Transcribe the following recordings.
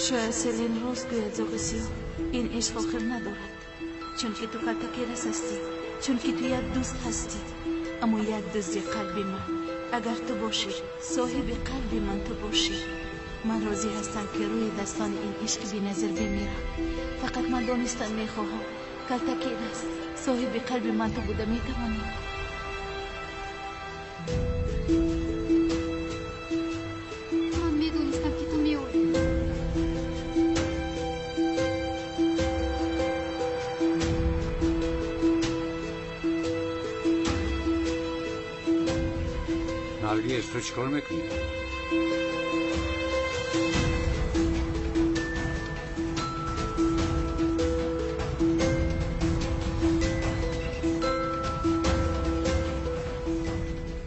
شاید سلین راست گوید زوغسیو، این عشق آخر ندارد، چون که تو خلطکیرس هستی، چون که تو یک دوست هستی، اما یک دوستی قلبی من. اگر تو باشی، صاحب قلبی من تو باشی، من راضی هستم که روی دستان این عشق بی نظر بمیرم. فقط من دانستن میخواهم خلطکیرس صاحب قلبی من تو بوده میتوانی. من میدونستم که تو میوری. نرگس تو چیکار میکنی؟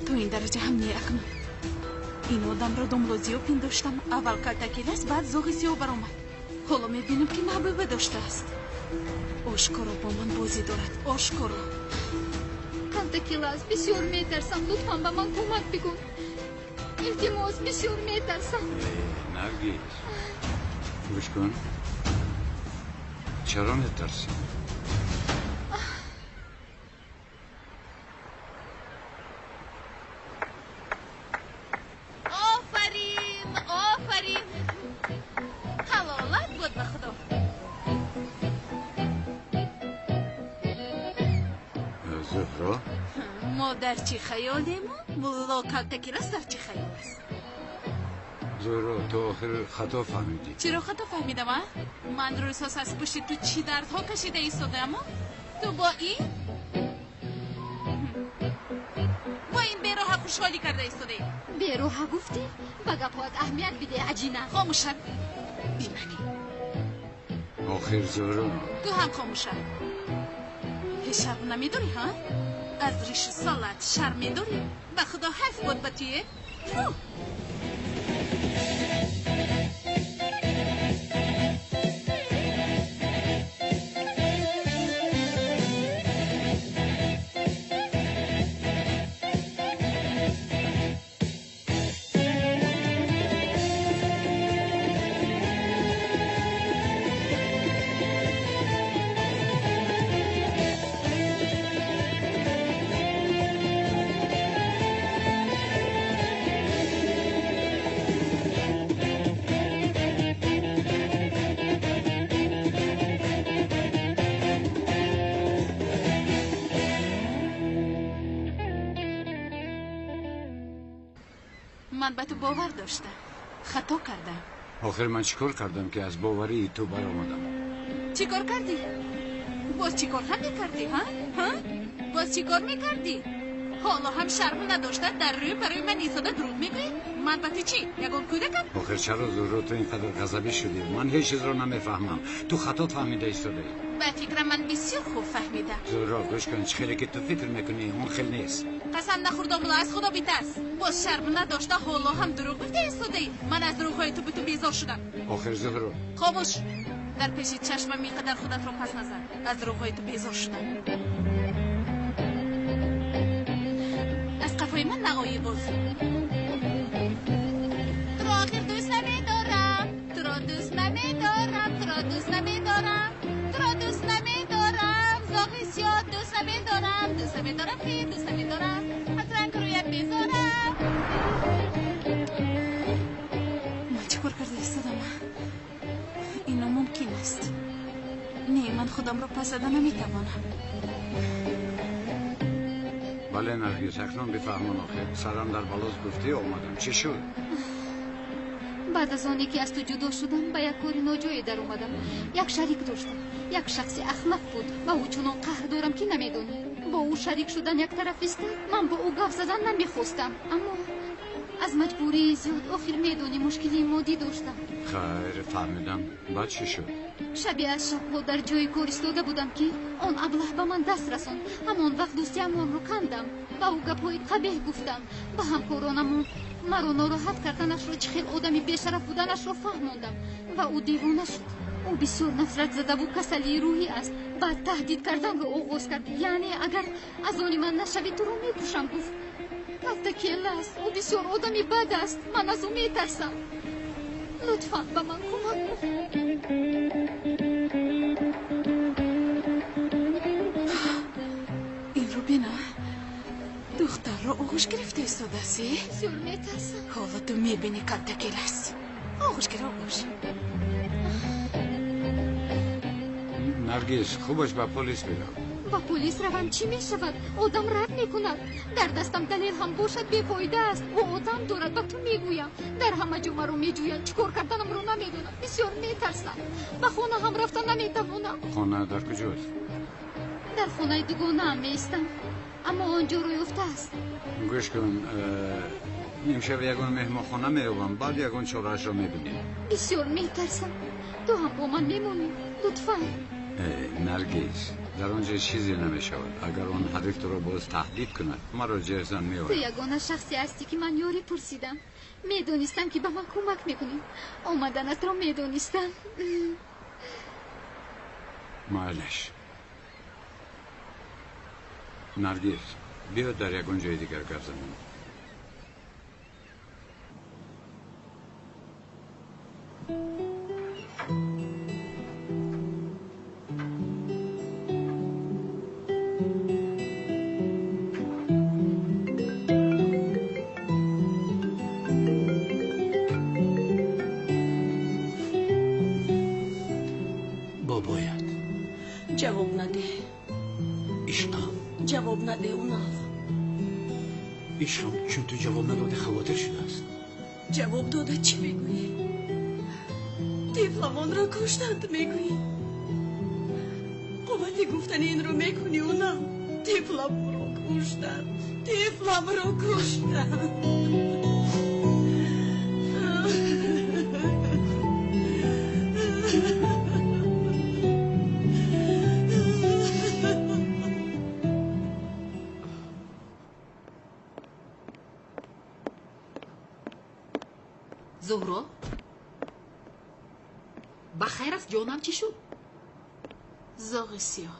تو این درجه هم نیرکم. این آدم را دنبازیو پنداشتم. اول خلطکیرس بعد زوغسیو برآمد. حالا میبینم که محبوبه داشته است. آشکارا با من بازی دارد. آشکارا. خلطکیرس بسیار میترسم. لطفاً به من کمک بکن. التماس بسیار میترسم. نرگس گوش کن. چرا میترسی؟ آفرین آفرین. حلالت بود به خدا. زهرا ما در چی خیالیم؟ والله خلطکیرس در چی خیال است؟ زهرا تو آخر خطا فهمیدی. چرا خطا فهمیدم؟ من روی احساس از پشت تو چی دردها کشیده ایستاده اما تو با این بیروها خوشحالی کرده ایستاده. بیروها گفتی؟ با گپات اهمیت بده عجینه. خاموش شد. بیمنی آخر زهرا تو هم خاموش شد. شرم نمیداری ها؟ از ریش سالت شرم میداری؟ به خدا حرف بود به تویه؟ من به تو باور داشتم. خطا کردم. آخر من چیکار کردم که از باوری تو برآمدم؟ چیکار کردی؟ باز چیکار هم میکردی ها؟ باز چیکار میکردی؟ حالا هم شرم نداشته در روی برای من ایستاده دروغ میگویی؟ من به تو چی؟ یگان کودکم؟ آخر چرا زهرا تو اینقدر غضبی شدی؟ من هیچ چیز رو نمیفهمم. تو خطا فهمیده ایستاده. به فکر من بسیار خوب فهمیدم. زهرا گوش کن، خیلی که تو فکر میکنی اون خیلی نیست. قسم نخوردم ولی از خدا بیترس. باز شرم نداشته حالا هم دروغ گفته ایستاده. من از دروغ‌های تو به تو بیزار شدم. آخر زهرا خاموش. در پیش چشمم اینقدر خودت رو پس نزن. از دروغ‌های تو بیزار شدم. از قفای من نقایی باز. تو را آخر دوست نمیدارم. تو را دوست نمیدارم. تو را دوست نمیدارم. تو را دوست نمیدارم. زاغیسیا دوست نمیدارم. دوست نمیدارم که دوست نمیدارم. از رنگ رویت بیزارم. من چیکار کرده ایستادم؟ اینا ممکن است. نه من خودم را پس دادن نمیتوانم. بله نرگس اکنون بفهمون. آخر سرم در بالاز گفتی اومدم. چی شد؟ بعد از آنی که از تو جدا شدم به یک کار ناجایی در اومدم. یک شریک داشتم. یک شخص احمق بود و او چنان قهر دارم که نمیدونی. با او شریک شدن یک طرف است. من با او گپ زدن نمیخواستم اما از مجبوری زیاد آخر میدونی مشکلی مادی داشتم. خیر فهمیدم. بعد چی شد؟ شبیه از شبها در جای کار ایستاده بودم که آن ابله به من دست رساند. همان وقت دوستی‌مان رو کندم. با او گپ‌های قبیح گفتم. به همکارانم مرا ناراحت کردنش رو چه خیلی آدمی بی‌شرف بودنش رو فهموندم و او دیوانه شد. او بسیار نفرت زده و کسلی روحی است. بعد تهدید کردن رو آغاز کرد. یعنی اگر از آن من نشوی تو رو میکشم گفت. خلطکیرس او بسیار آدمی بد است. من از او میترسم. لطفاً با من کمک کن. این رو بینه دختر رو آغوش گرفته ایستاده سی؟ بسیار میترسم. حالا تو میبینی کتکیل هستی. آغوش گر آغوش. نرگس خوبش با پلیس برم. با پلیس روان چی می شود؟ آدم رد می کند. در دستم دلیل هم باشد بیفایده است. و آدم دارد با تو می گویم. در همه جا مرا می جویند. چیکار کردنم رو نمیدونم. بسیار می ترسم. به خانه هم رفتن نمی توانم. خانه در کجاست؟ در خانه دوگانه هم می ایستم. اما آنجا روی افته است. گوش کن امشب یگان مهمانخانه میروم بعد یگان چهاره‌اش را میبینیم. بسیار می ترسم. تو هم با من میمونی. لطفاً. نرگس در آنجا چیزی نمیشود. اگر آن حریف تو را باز تهدید کند مرا جهزن تو میآورد. یگانه شخصی هستی که من یاری پرسیدم. میدونستم که به من کمک میکنی. آمدنت را میدونستم. معلش نرگس بیا در یگان جای دیگر گپ زنیم. جواب نده. عشقم جواب نده اونال. عشقم چون تو جواب نداده خواطر شده است. جواب داده چی میگویی؟ طفلمان را کشتند میگویی؟ قوتی گفتن این رو میکنی اونال. طفلم را کشتند. طفلم را کشتند. زهرا بخیر است جانم چی شد؟ زاغ سیاه.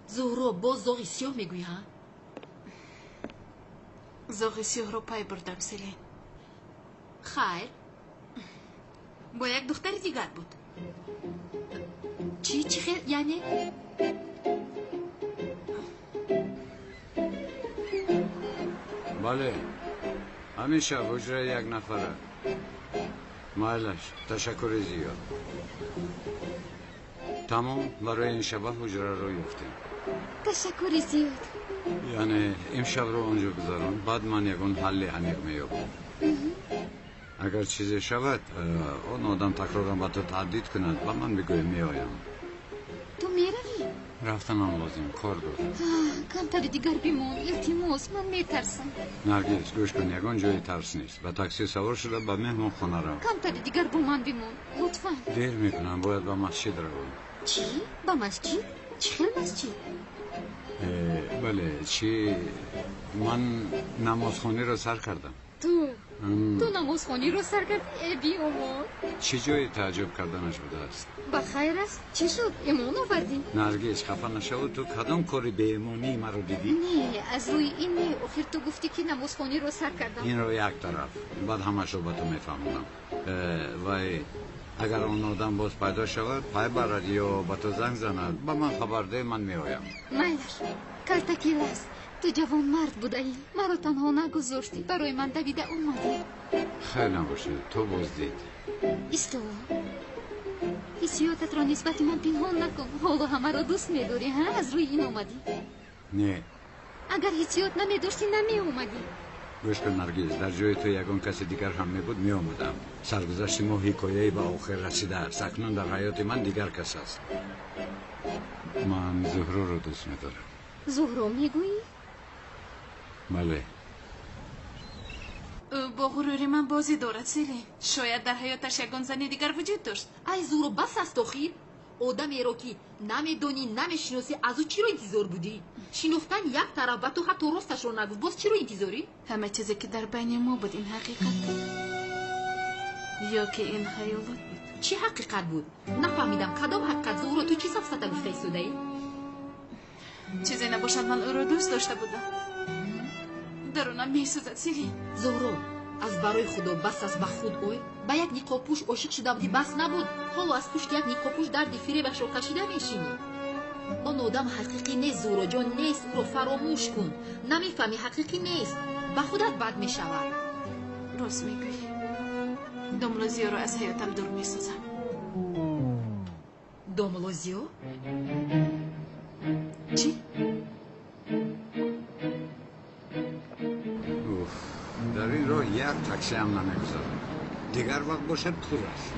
زهرا باز زاغ سیاه میگویی ها؟ زاغ سیاه رو پای بردم سیلین. خیر با یک دختر دیگر بود. چی خیر یعنی؟ بله همیشه حجره یک نفره. معلش تشکر زیاد. تمام برای این شب حجره رو یافتیم. تشکر زیاد. یعنی امشب رو آنجا گذارم بعد من یکون حل عمیق میابم. اگر چیزی شود اون آدم تکرارم با تو تهدید کند با من بگوی میایم. تو میروی؟ رفتنم لازم کار دارم. کمتر دیگر بیمون. التماس من میترسم. نرگس گوش کن یکان جای ترس نیست. با تاکسی سوار شده با مهمان خانه رو. کمتر دیگر با من بیمون لطفاً. دیر میکنم باید با مسجد روم. چی؟ با مسجد؟ چی خیلی مسجد؟ بله چی من نمازخانی رو سر کردم. تو نمازخانی رو سر کردی ای بی امان. چی جای تعجب کردنش بوده است؟ بخیر است. چی شد؟ ایمان آوردی؟ نرگس خفه نشو. تو کدام کاری به ایمانی مرا دیدی؟ نه از روی این نه. آخر تو گفتی که نمازخانی رو سر کردم. این رو یک طرف بعد همش رو با تو میفهمونم. وای اگر اون آدم باز پیدا شود پای برد یا با تو زنگ زند با من خبر ده من میایم. مایلش کلتکیل است. تو جوان مرد بوده ای. مرا تنها نگذاشتی. برای من دویده اومدی. خیلی نباشه تو باز دید. ایستو. حسیاتت را نسبت من پنهان نکن. حالا همه را دوست میداری ها؟ از روی این اومدی. نه اگر حسیات نمیداشتی نمی اومدی. گوش کن نرگس در جای تو یگان کسی دیگر هم میبود میامدم. سرگذشت ما حکایه‌ای به آخر رسیده است. اکنون در حیات من دیگر کس است. من زهرا رو دوست میدارم. زهرا میگویی؟ بله با غروری من بازی دارد سیلین. شاید در حیاتش یگان زنی دیگر وجود داشت. ای زهرا بس است آخیر. آدمی را که نمیدونی نمیشناسی از او چی رو انتظار بودی؟ شناختن یک طرف و تو حتی راستش رو نگفت باز چی رو انتظاری؟ همه چیزی که در بین ما بود این حقیقت بود یا که این خیالات بود؟ چی حقیقت بود؟ نفهمیدم کدام حقیقت زهرا تو چی سفسطه گفته ایستاده ای؟ چیزی نباشد من او را دوست داشته بودم. درونم میسوزد سیلین. زهرا از برای خدا بس از به خود اوی با یک نیقاپوش عاشق شده بودی بس نبود حالا از پشت یک نیقاپوش درد فریبش رو کشیده میشینی اون آدم حقیقی نیست زهرا جان نیست او رو فراموش کن نمیفهمی حقیقی نیست به خودت بد میشود راست میگویی داملوزیو رو از حیاتم دور میسازم داملوزیو؟ چی؟ در این راه یک تاکسی هم نمیگذارم دیگر وقت باشد پر است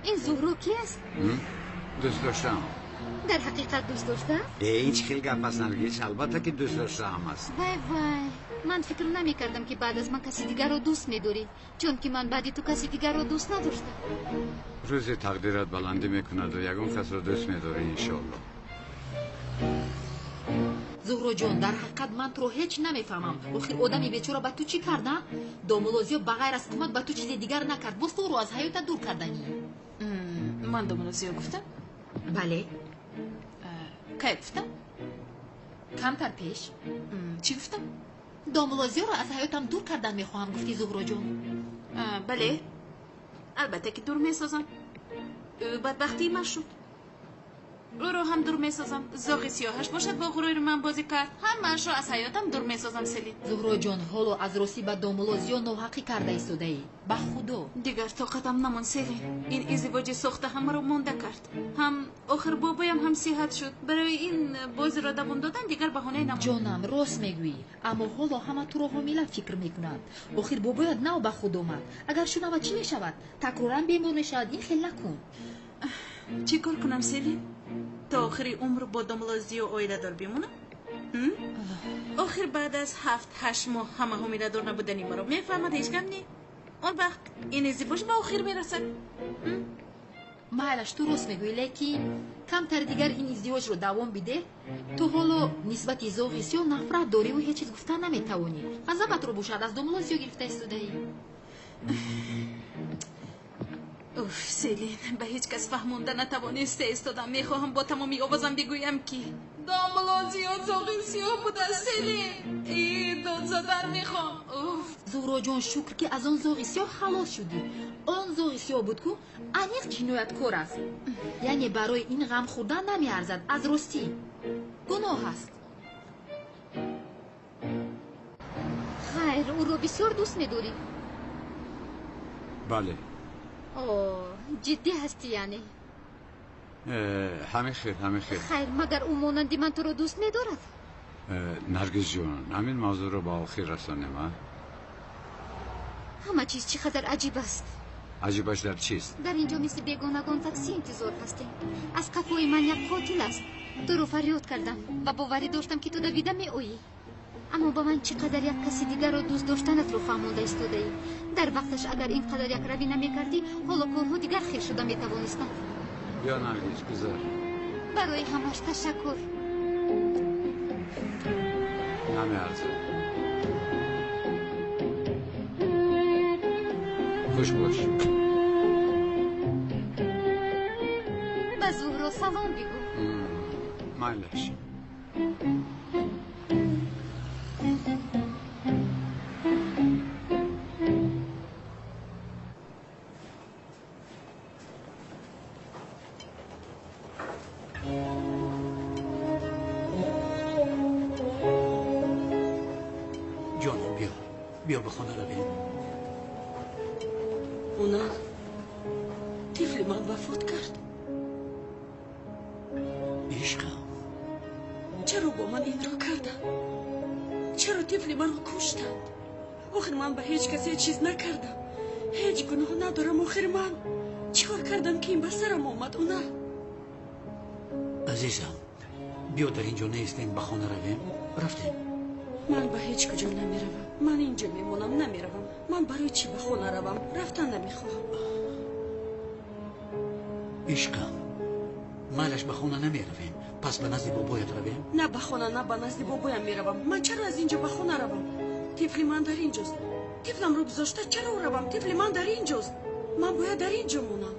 این زهرا کی است؟ دوست داشتم در حقیقت دوست داشته؟ هیچ خیلی گپ است نرگس البته که دوست داشتم است وای وای من فکر نمی کردم که بعد از من کسی دیگر رو دوست می‌داری چون که من بعد تو کسی دیگر رو دوست نداشتم روزی تقدیرت بلندی میکند و یگون کس رو دوست میداری انشالله زهرا جان در حقیقت من تو رو هیچ نمیفهمم آخر آدمی بیچاره به تو چی کرده داملوزیو بغیر از کمک به تو چیز دیگر نکرد باز تو رو از حیاتت دور کردنی من داملوزیو گفتم بله کی گفتم کمتر پیش چی گفتم داملوزیو رو از حیاتم دور کردن میخواهم گفتی زهرا جان بله البته که دور میسازم بدبختی من شد او رو هم دور میسازم زاغی سیاهش باشد با غرور من بازی کرد همه‌اش رو از حیاتم دور میسازم سلین زهرا جان حالا از راستی به داملوزیو ناحقی کرده ایستاده ای به خدا دیگر طاقتم نمان سلین این ازدواج ساخته همه رو مونده کرد هم آخر بابایم هم صحت شد برای این بازی را دوام دادن دیگر بهانه نمان جانم راست میگویی اما حالا همه تو رو حامله فکر میکنند آخر بابایت نو به خود آمد اگر شنود چی میشود تکرارا بیمار میشود این خیلی نکن چی کار کنم سلین تا آخری عمر با داملوزیو اویده دار بیمونم آخر بعد از 7-8 ماه همه همیده دار نبودنی مرا میفهمد هیچ کم نی اون وقت این ازدواج به آخر میرسد محلش تو راست میگویی لیکن کمتر دیگر این ازدواج رو دوام بده تو حالا نسبت زاغیسیو نفرت داری و هیچ چیز گفتن نمیتوانی غضبت رو باشد از داملوزیو گرفته ایستاده ای اوف سیلین به هیچ کس فهمونده نتوانسته ایستادم میخواهم با تمامی آوازم بگویم که داملوزیو زاغیسیو بوده سیلین ای داد زدن میخوام زهرا جان شکر که از آن زاغیسیو خلاص شدی آن زاغیسیو بود که انیق جنایتکار است یعنی برای این غم خوردن نمیارزد از راستی گناه است خیر او رو بسیار دوست می‌داری بله اوه جدی هستی یعنی همه خیر خیر مگر او مانندی من تو رو دوست می‌دارد نرگس جان همین موضوع رو با آخر رسانیم ها همه چیز چقدر عجیب است عجیبش در چیست در اینجا مثل بیگانگان تاکسی انتظار هستیم از قفای من یک قاتل است تو رو فریاد کردم و باوری داشتم که تو دویده می‌آیی اما با من چقدر یک کسی دیگر رو دوست داشتنت رو فهمانده ایستاده ای در وقتش اگر اینقدر یک روی نمی‌کردی حالا کارها دیگر خیر شده می‌توانستند بیا نرگس بذار برای همش تشکر نمیارزه خوش باش به زهرا سلام بگو مایلش جانم بیا به خانه رویم اونا طفل من وفات کرد عشقم چرا با من این را کردن چرا طفل من را کشتند آخر من به هیچ کسی چیز نکردم هیچ گناه ندارم آخر من چیکار کردم که این به سرم آمد اونا عزیزم بیا در اینجا نیستیم به خانه رویم رفتیم من به هیچ کجا نمیروم من اینجا میمونم نمیروم من برای چی به خانه روم رفتن نمیخواهم عشقم مالش به خانه نمیرویم پس به نزد بابایت رویم نه به خانه نه به نزد بابایم میروم من چرا از اینجا به خانه روم طفل من در اینجاست طفلم رو گذاشته چرا روم طفل من در اینجاست من باید در اینجا مونم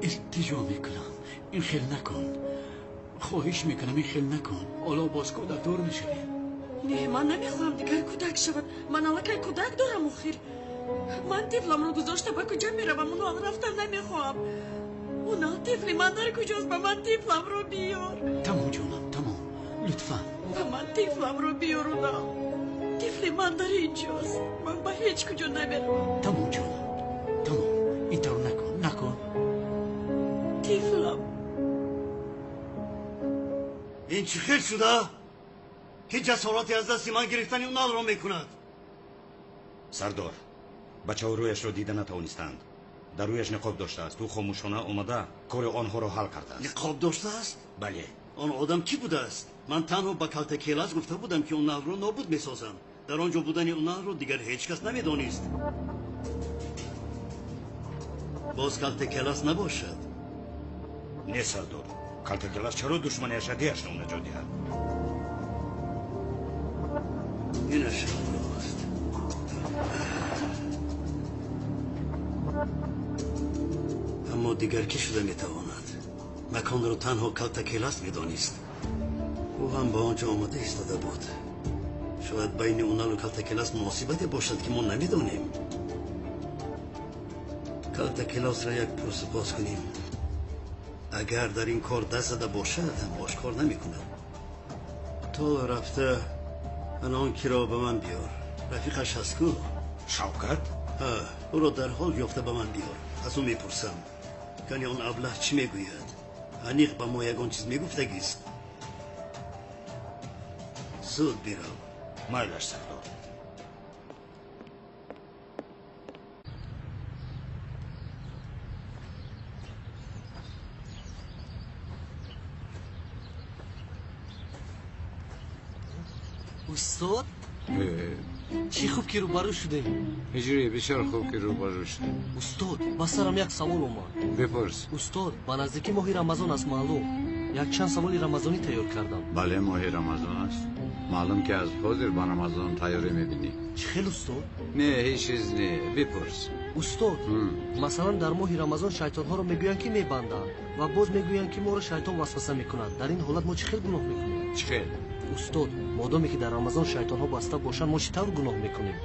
التجا میکنم این خیل نکن خواهش میکنم این خیل نکن حالا باز که دور میشویم نه من نمیخوام دیگر کودک شود. من الان کودک دارم آخر. من طفلم رو گذاشته با کجا میروم؟ اون رفتن نمیخوام. اون طفلی من در کجاست؟ با من طفلم رو بیار. تمام جانم تمام، لطفا با من طفلم رو بیار. اونا طفلی من در اینجاست. من با هیچ کجا نمیروم. تمام جانم تمام، اینطور نکن. طفلم. این چی خیلی شده؟ که جسارتی از دست من گرفتن اون رو میکند. سردار، بچه ها رویش رو دیده نتوانستند. در رویش نقاب داشته است. تو خاموشانه اومده کار آنها رو حل کرده است. نقاب داشته است؟ بله. آن آدم کی بوده است؟ من تنها با کلت کلاس گفته بودم که اون رو نابود میسازم. در آنجا بودن اون رو دیگر هیچ کس نمیدانست. باز کلت کلاس نباشد. نه سردار، کلت کلاس چرا دشمن اشدیش رو نجات دهد؟ این اشراست. اما دیگر کی شده میتواند؟ مکان رو تنها کلت کلاس میدانست. او هم با آنجا آمده ایستاده بود. شاید بین اونال و کلت کلاس مناسبتی باشد که ما نمیدانیم. کلت کلاس را یک پرسپاس کنیم. اگر در این کار دست زده باشد آشکار نمیکند. تو رفته انانکی را به من بیار. رفیقش هست کو؟ شوکت؟ او را در حال یافته به من بیار. از او میپرسم کنی اون ابله چی میگوید؟ انیق به ما یگان چیز میگفتگیست. زود بیرم. مایلش سردار. استاد چی خوب که روبرو شده. هجری بسیار خوب که روبرو شده. استاد با سرم یک سوال اومد. بپرس. استاد با نزدیکی ماه رمضان است معلوم. یک چند سوالی رمضانی تیار کردم. بله ماه رمضان است. معلوم که از حاضر با رمضان تیاری میبینی. چه خیلی استاد؟ نه هیچ چیز نه، بپرس. استاد مثلا در ماه رمضان شیطان ها رو میگویند که میبندند و باز میگویند که ما رو شیطان وسوسه میکند. در این حالت ما چه خیلی گناه میکنیم؟ چه خیلی؟ استاد مادامی که در رمضان شیطان ها بسته باشند ما چطور گناه میکنیم؟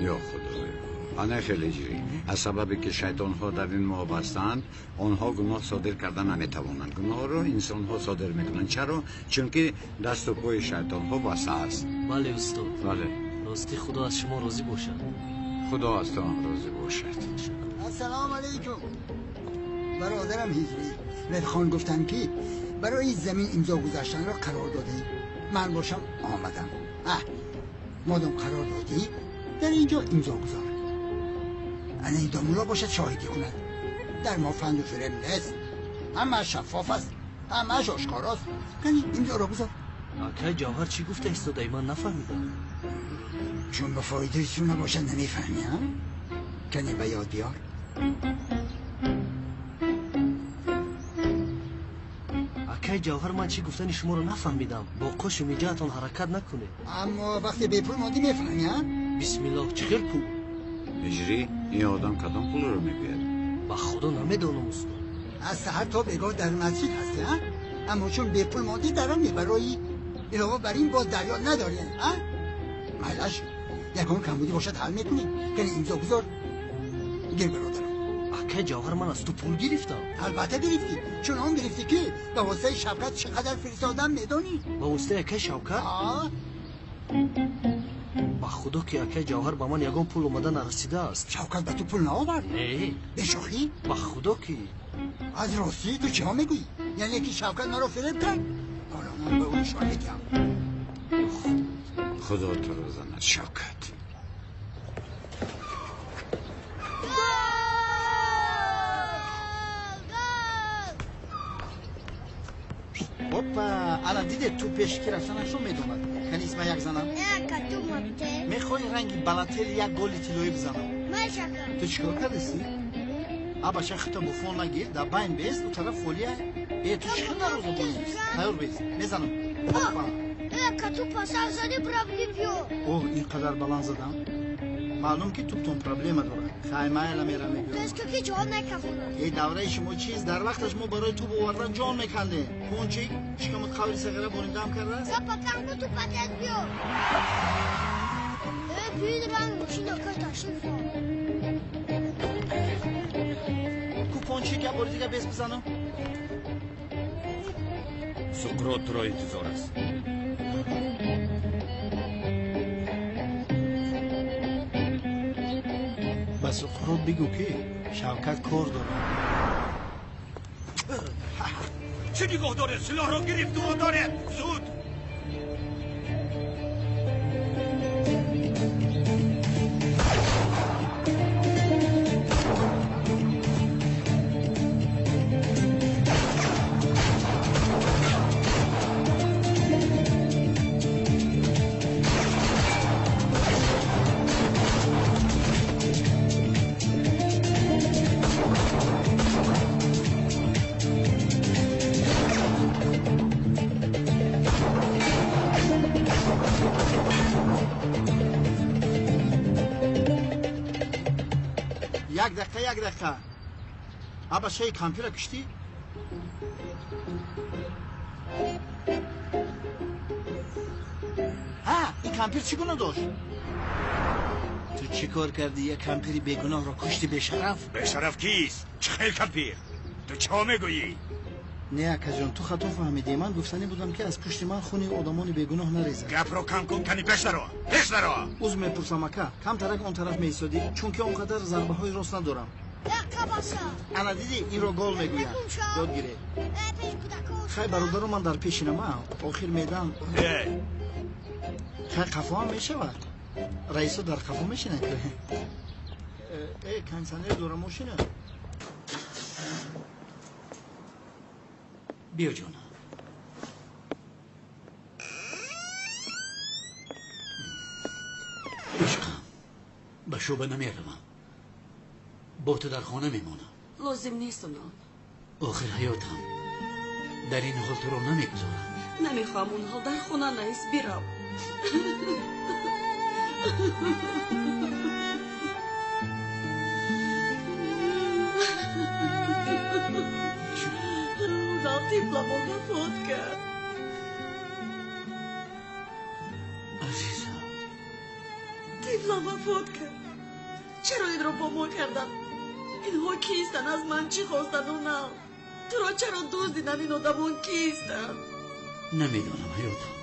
یا خدایا آنه خیلی جوری از سببی که شیطان ها در این ماه بستند آنها گناه صادر کردن نمیتوانند. گناه رو انسان ها صادر میکنند. چرا؟ چون که دست و پای شیطان ها بسته است. بله استاد. بله. راستی خدا از شما راضی باشد. خدا از تو هم راضی باشد. السلام علیکم. برادرم هیزری ردخان گفتن که برای زمین امضا گذاشتن را قرار داده. من باشم آمدم. مادام قرار دادی در اینجا امضا گذار. انا این دامولا باشد شاهدی کند. در ما فند و فرم نیست. همه شفاف است. همه آشکاراست. کنی امضا را گذار. اکای جوهر چی گفته استاد؟ من نفهمیدم. چون به فایده تو نباشد نمیفهمی ها؟ کنی به یاد بیار. اکای جوهر من چی گفتن شما رو نفهمیدم. با قش و میجاتون حرکت نکنه. اما وقتی به پول مادی میفهمی ها؟ بسم الله چه خیلی پول. هجری این آدم کدام پول رو میگوید؟ با خدا نمیدونم استاد. از سحر تا بگاه در مسجد هستی ها؟ اما چون به پول مادی درام میبرایی علاوه بر این باز دریا نداری ها؟ مالش یکان کمبودی باشد حل میکنی. کنی امضا گذار. گیر برادرم. اکای جوهر من از تو پول گرفتم. البته گرفتی. چون هم گرفتی که به واسه شوکت چقدر فرستادم میدونی؟ به واسه اکای شوکت؟ با خدا که اکای جوهر با من یگان پول اومده نرسیده است. شوکت به تو پول نآورد؟ نه. به شوخی؟ با خدا که از راستی تو چه ها میگویی؟ یعنی که شوکت مرا فریب کرد؟ حالا من به اون شان میگم. خدا تو رو زند شوکت. Опа, الان دیده تو پیشکی رفتنشو میدوند. کنی اسم یک زنم؟ میخوای رنگی بلاتل یک گلی تیلویی بزنم. تو چیکار کردستی؟ ابا شخصا بفون نگیر در بین بیست و طرف فولیه. تو چیکار نروزه بونیست؟ تایور بیست میزنم. Опа. تو پاسار زدی برابری بیو. اوه اینقدر بلند زدم. معلوم که توپتون پرابلم داره. خیمه الا میرم میگم تو اسکو که جان نکفونه این دوره شما چیز در وقتش ما برای تو بوردن جان میکندیم پونچی شکمت خوری سغره بوریندم کرده است سا پتنگو تو پتنگ بیو büyüdü ben maşına taşın falan. Kuponçik ya politika bes bizanım. Sukro tro intizor است. با سکرو بگو که شوکت کار داره. چه نگاه داره؟ سلاح را گرفت و داره. زود. یک دقیقه ابا شای کامپیوتر کشتی؟ این کامپیوتر چگونه داشت؟ تو چی کار کردی یک کامپیوتر بیگناه را کشتی بشرف؟ بشرف کیست؟ چه خیل کامپیوتر؟ تو چه میگویی؟ نه اکا جان تو خطا فهمیدی من گفتنی بودم که از پشت من خونی آدمان بیگناه نریزه گپ رو کم کن کنی پیش درو اوز میپرسم اکا کم ترک اون طرف میسادی چون که اونقدر ضربه های راست ندارم انا دیدی این رو گل میگویم یاد گیره خیلی برادر من در پیشینم آخر میدم خیلی قفا هم میشود رئیسو در قفا میشینه کنسانه دور ماشینه بیا جانا عشقم به شعبه نمیروم با تو در خانه میمونم لازم نیست اونان آخر حیاتم در این حال تو رو نمیگذارم نمیخوام اون حال در خونه نیست بیرم طفلم وفات کرد عزیزم طفلم وفات کرد چرا این رو با ما کردن اینها کیستن از من چی خواستن و نه تو را چرا دوست دیدن این آدمان کیستن نمیدانم حیاتم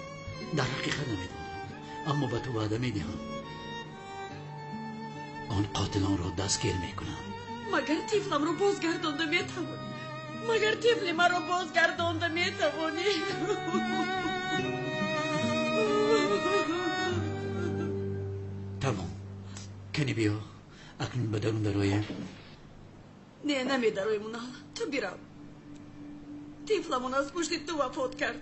در حقیقت نمیدانم اما به تو وعده میدهم آن قاتلان را دستگیر میکنم مگر طفلم رو بازگردانده میتوانی مگر طفل مرا بازگردانده میتوانی تمام کنی بیا اکنون به درون درایم نه نمیدرایم اون حالا تو بیرم طفلمون از پشت تو وفات کرد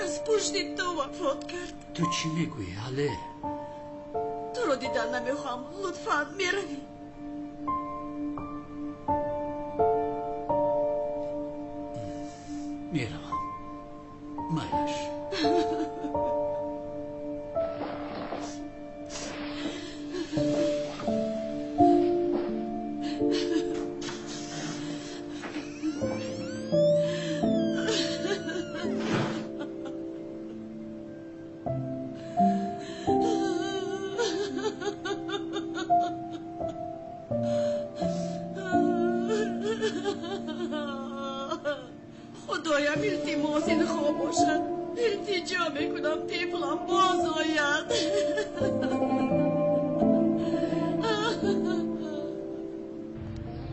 از پشت تو وفات کرد تو چی میگویی حاله تو رو دیدن نمیخوام لطفا میروی میروم مایش خدایم التماس این خواب باشد التجا میکنم طفلم باز آید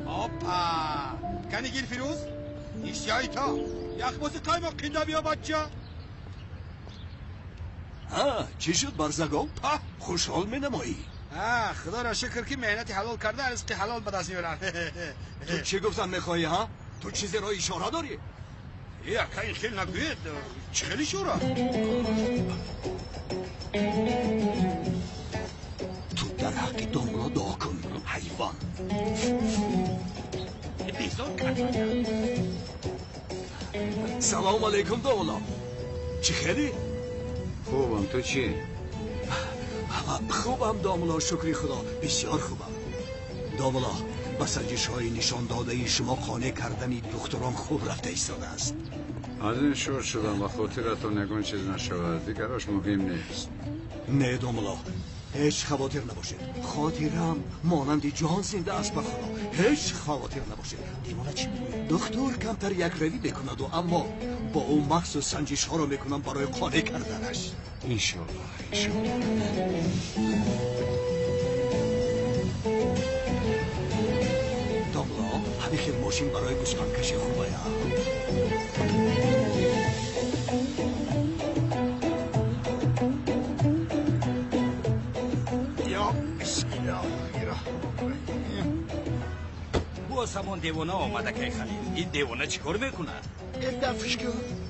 آپا کنی گیر فیروز نیشیایی تا یخ تای ما قنده بیا بچه چی شد برزگو؟ خوشحال می نمایی خدا را شکر که مهنتی حلال کرده رزق حلال به دست میارن تو چی گفتم میخوایی ها؟ تو چیزی را اشاره داری؟ که این خیلی نگوید چه خیلی شورا تو در حق دوم را دعا کن حیوان سلام علیکم دولا چی خیلی؟ خوبم تو چی؟ خوبم داملا، شکری خدا، بسیار خوبم. داملا، با سنجش های نشان داده شما قانع کردنی دختران خوب رفته ایستاده است. از این شور شدم و خاطرتون نگون چیز نشود، دیگراش مهم نیست. نه داملا، هیچ خاطر نباشید. خاطرم مانند جهان زنده است به خدا. هیچ خاطر نباشید. دیوانه چی میگوید؟ دکتر کمتر یک روی بکند و اما با او مخصوص سنجش ها رو میکنم برای قانع کردنش. انشالله انشالله. داملا، همه خیل ماشین برای گوسفند کشی خوبه یا؟ باز همون دیوانه آمده که خلیل. این دیوانه چی کار میکنه؟ یک دفعش که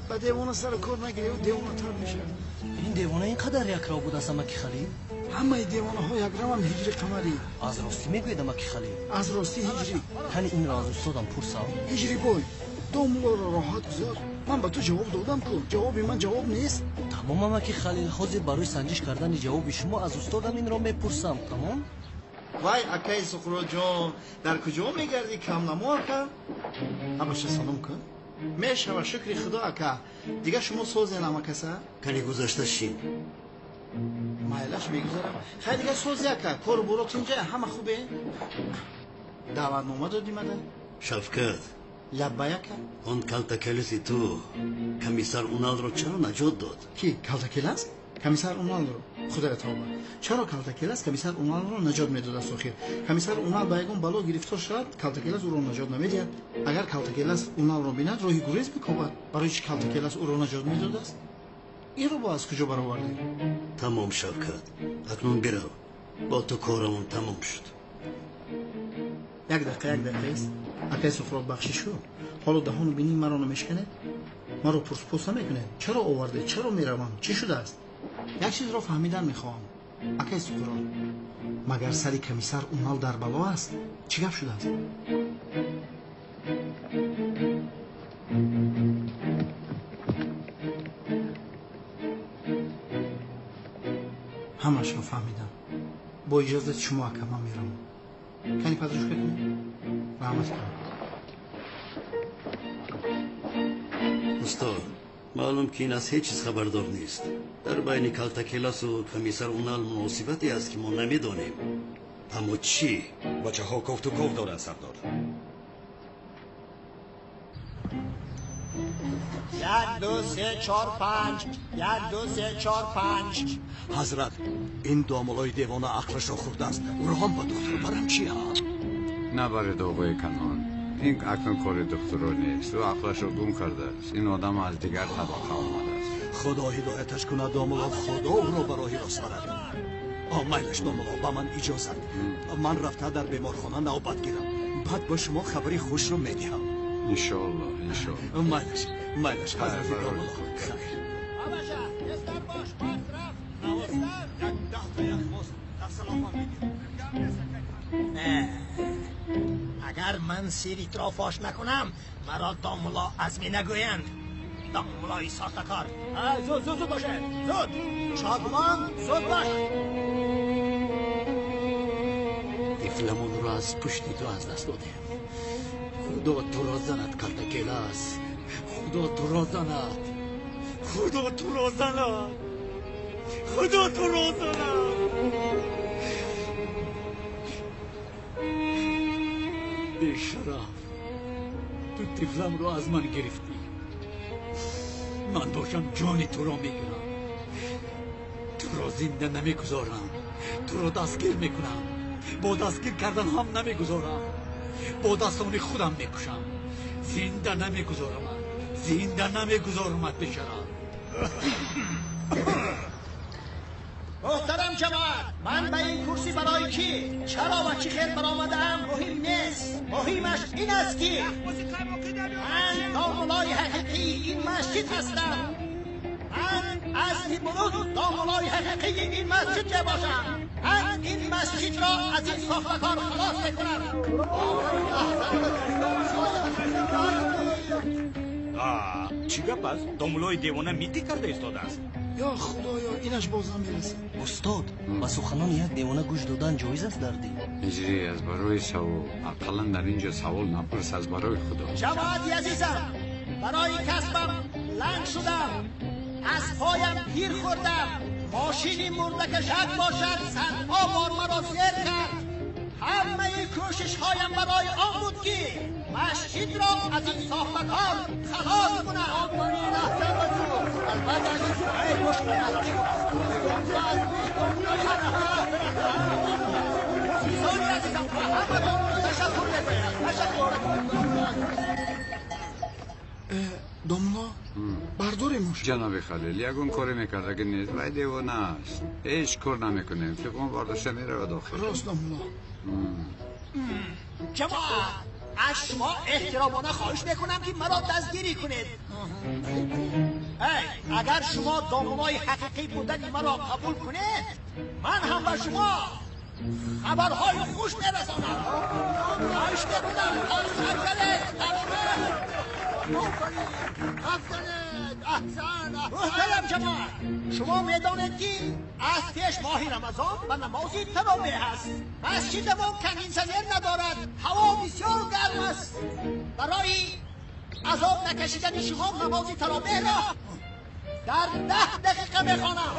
با دیوانه سر کار نگیره و دیوانه تر میشه. این دیوانه اینقدر یک را بود است امکی خلیل؟ همه دیوانه ها یک رو هم هجری قمری. از راستی میگوید امکی خلیل؟ از راستی هجری. تنی این را از استادم پرسم. هجری بای، داملا را راحت گذار. من به تو جواب دادم کن. جوابی من جواب نیست. تمام امکی خلیل، حاضر برای سنجش کردن جواب شما از استادم این را میپرسم. تمام؟ وای اکای سخرو جان، در کجا میگردی کم نمار کن؟ اباشه سلام کن. میشه و شکری خدا اکا. دیگه شما سوزی نمکسه؟ کنی گذاشته شین. مایلش میگذارم. خیلی دیگه سوزی اکا. کار برات اینجا همه خوبه؟ دعوت نامه دادی مده؟ شفقت. لبایه کن؟ اون کلتکلسی تو کمیسر اونال رو چرا نجات داد؟ کی؟ کلتکلس؟ کمیسر اونال رو خدا را توبه. چرا کلتکلس کمیسر اونال رو نجات میداد از سوخیر؟ کمیسر اونال با یگون بالا گرفتار شد، کلتکلس او رو نجات نمیداد. اگر کلتکلس اونال رو بیند راهی گریز میکند. برای چی کلتکلس او رو نجات میداد است؟ این رو با از کجا برآوردی؟ تمام شفقت. اکنون برو. با تو کارمون تمام شد. یک دقیقه است. اکای سفرات بخشش شو. حالا دهانو بینی مرا نمیشکنه؟ مرا پرس نمیکنه. چرا آورده؟ چرا میروم؟ چی شده است؟ یک چیز را فهمیدن میخواهم. اکای سفرات، مگر سری کمیسر اونال در بلا است؟ چی گپ شده است؟ همش رو فهمیدم. با اجازه شما اکا من میرم. کنی پدرش کنی؟ رحمت کنم. استاد، معلوم که این از هیچ چیز خبردار نیست. در بین کلتکلس و کمیسر اونال مناسبتی است که ما نمیدانیم. اما چی؟ بچه ها گفت و گفت دارن سردار. 1 2 3 4 5 1 2 3 4 5 حضرت، این داملای دیوانه عقلش را خورده است. او را هم با دکتر برم چی ها؟ نبرید آقای کنان، این اکنون کار دکتر رو نیست. او عقلش رو گم کرده است. این آدم از دیگر طبقه آمده است. خدا هدایتش کنه داملا، خدا او را برای راست برد. میلش داملا، با من اجازت. من رفته در بیمارخانه نوبت گیرم. بعد با شما خبری خوش رو میدهم. انشالله انشالله. میلش حضرت داملا. خیر. اگر من سیریت را فاش نکنم مرا داملا ازمی نگویند. داملای ساختکار زود باشه، زود شادمان، زود باش. طفلمون را از پشتی تو از دست دادیم. خدا تو را زند کلتکلس، خدا تو را زند، خدا تو را زند، خدا تو را زند. بیشرف، تو طفلم رو از من گرفتی. من باشم جان تو را میگیرم، تو را زنده نمیگذارم، تو را دستگیر میکنم. با دستگیر کردن هم نمیگذارم، با دستان خودم میکشم. زنده نمیگذارم، زنده نمیگذارمت بیشرف. محترم جماعت، من به این کرسی برای کی؟ چرا و چی خیر برآمدم مهم نیست. مهمش این است که من داملای حقیقی این مسجد هستم. من از امروز داملای حقیقی این مسجد که باشم. من این مسجد را از این ساختکار خلاص میکنم. چی گپ است؟ داملای دیوانه میتی کرده ایستاده است. یا خدایا اینش بازم میرسه. استاد با سخنان یک دیوانه گوش دادن جایز است در دین؟ اجری از برای سوال اقلا در اینجا سوال نپرس از برای خدا. جماعتی عزیزم، برای کسبم لنگ شدم، از پایم پیر خوردم، ماشینی مرده که شک باشد صدها بار مرا زیر کرد. همه کوشش هایم برای آن بود که مسجد را از این ساختکار خلاص کنم. دامنا برداریمش. جناب خلیل یکون کاری میکرده که نیست وای دیوانه است، هیچ کار نمیکنیم، فکرم برداشته میره و داخل. راست دامنا. جماعت از شما احترامانه خواهش میکنم که مرا دستگیری کنید. اگر شما دامنای حقیقی بودن مرا قبول کنید، من هم به شما خبرهای خوش میرسانم. خواهش میکنم محترم جماعت، شما میدانید که از پیش ماه رمضان و نماز تراویح هست. مسجدمون کمین سنیر ندارد، هوا بسیار گرم است. برای عذاب نکشیدن شما نماز تراویح را در 10 دقیقه بخوانم.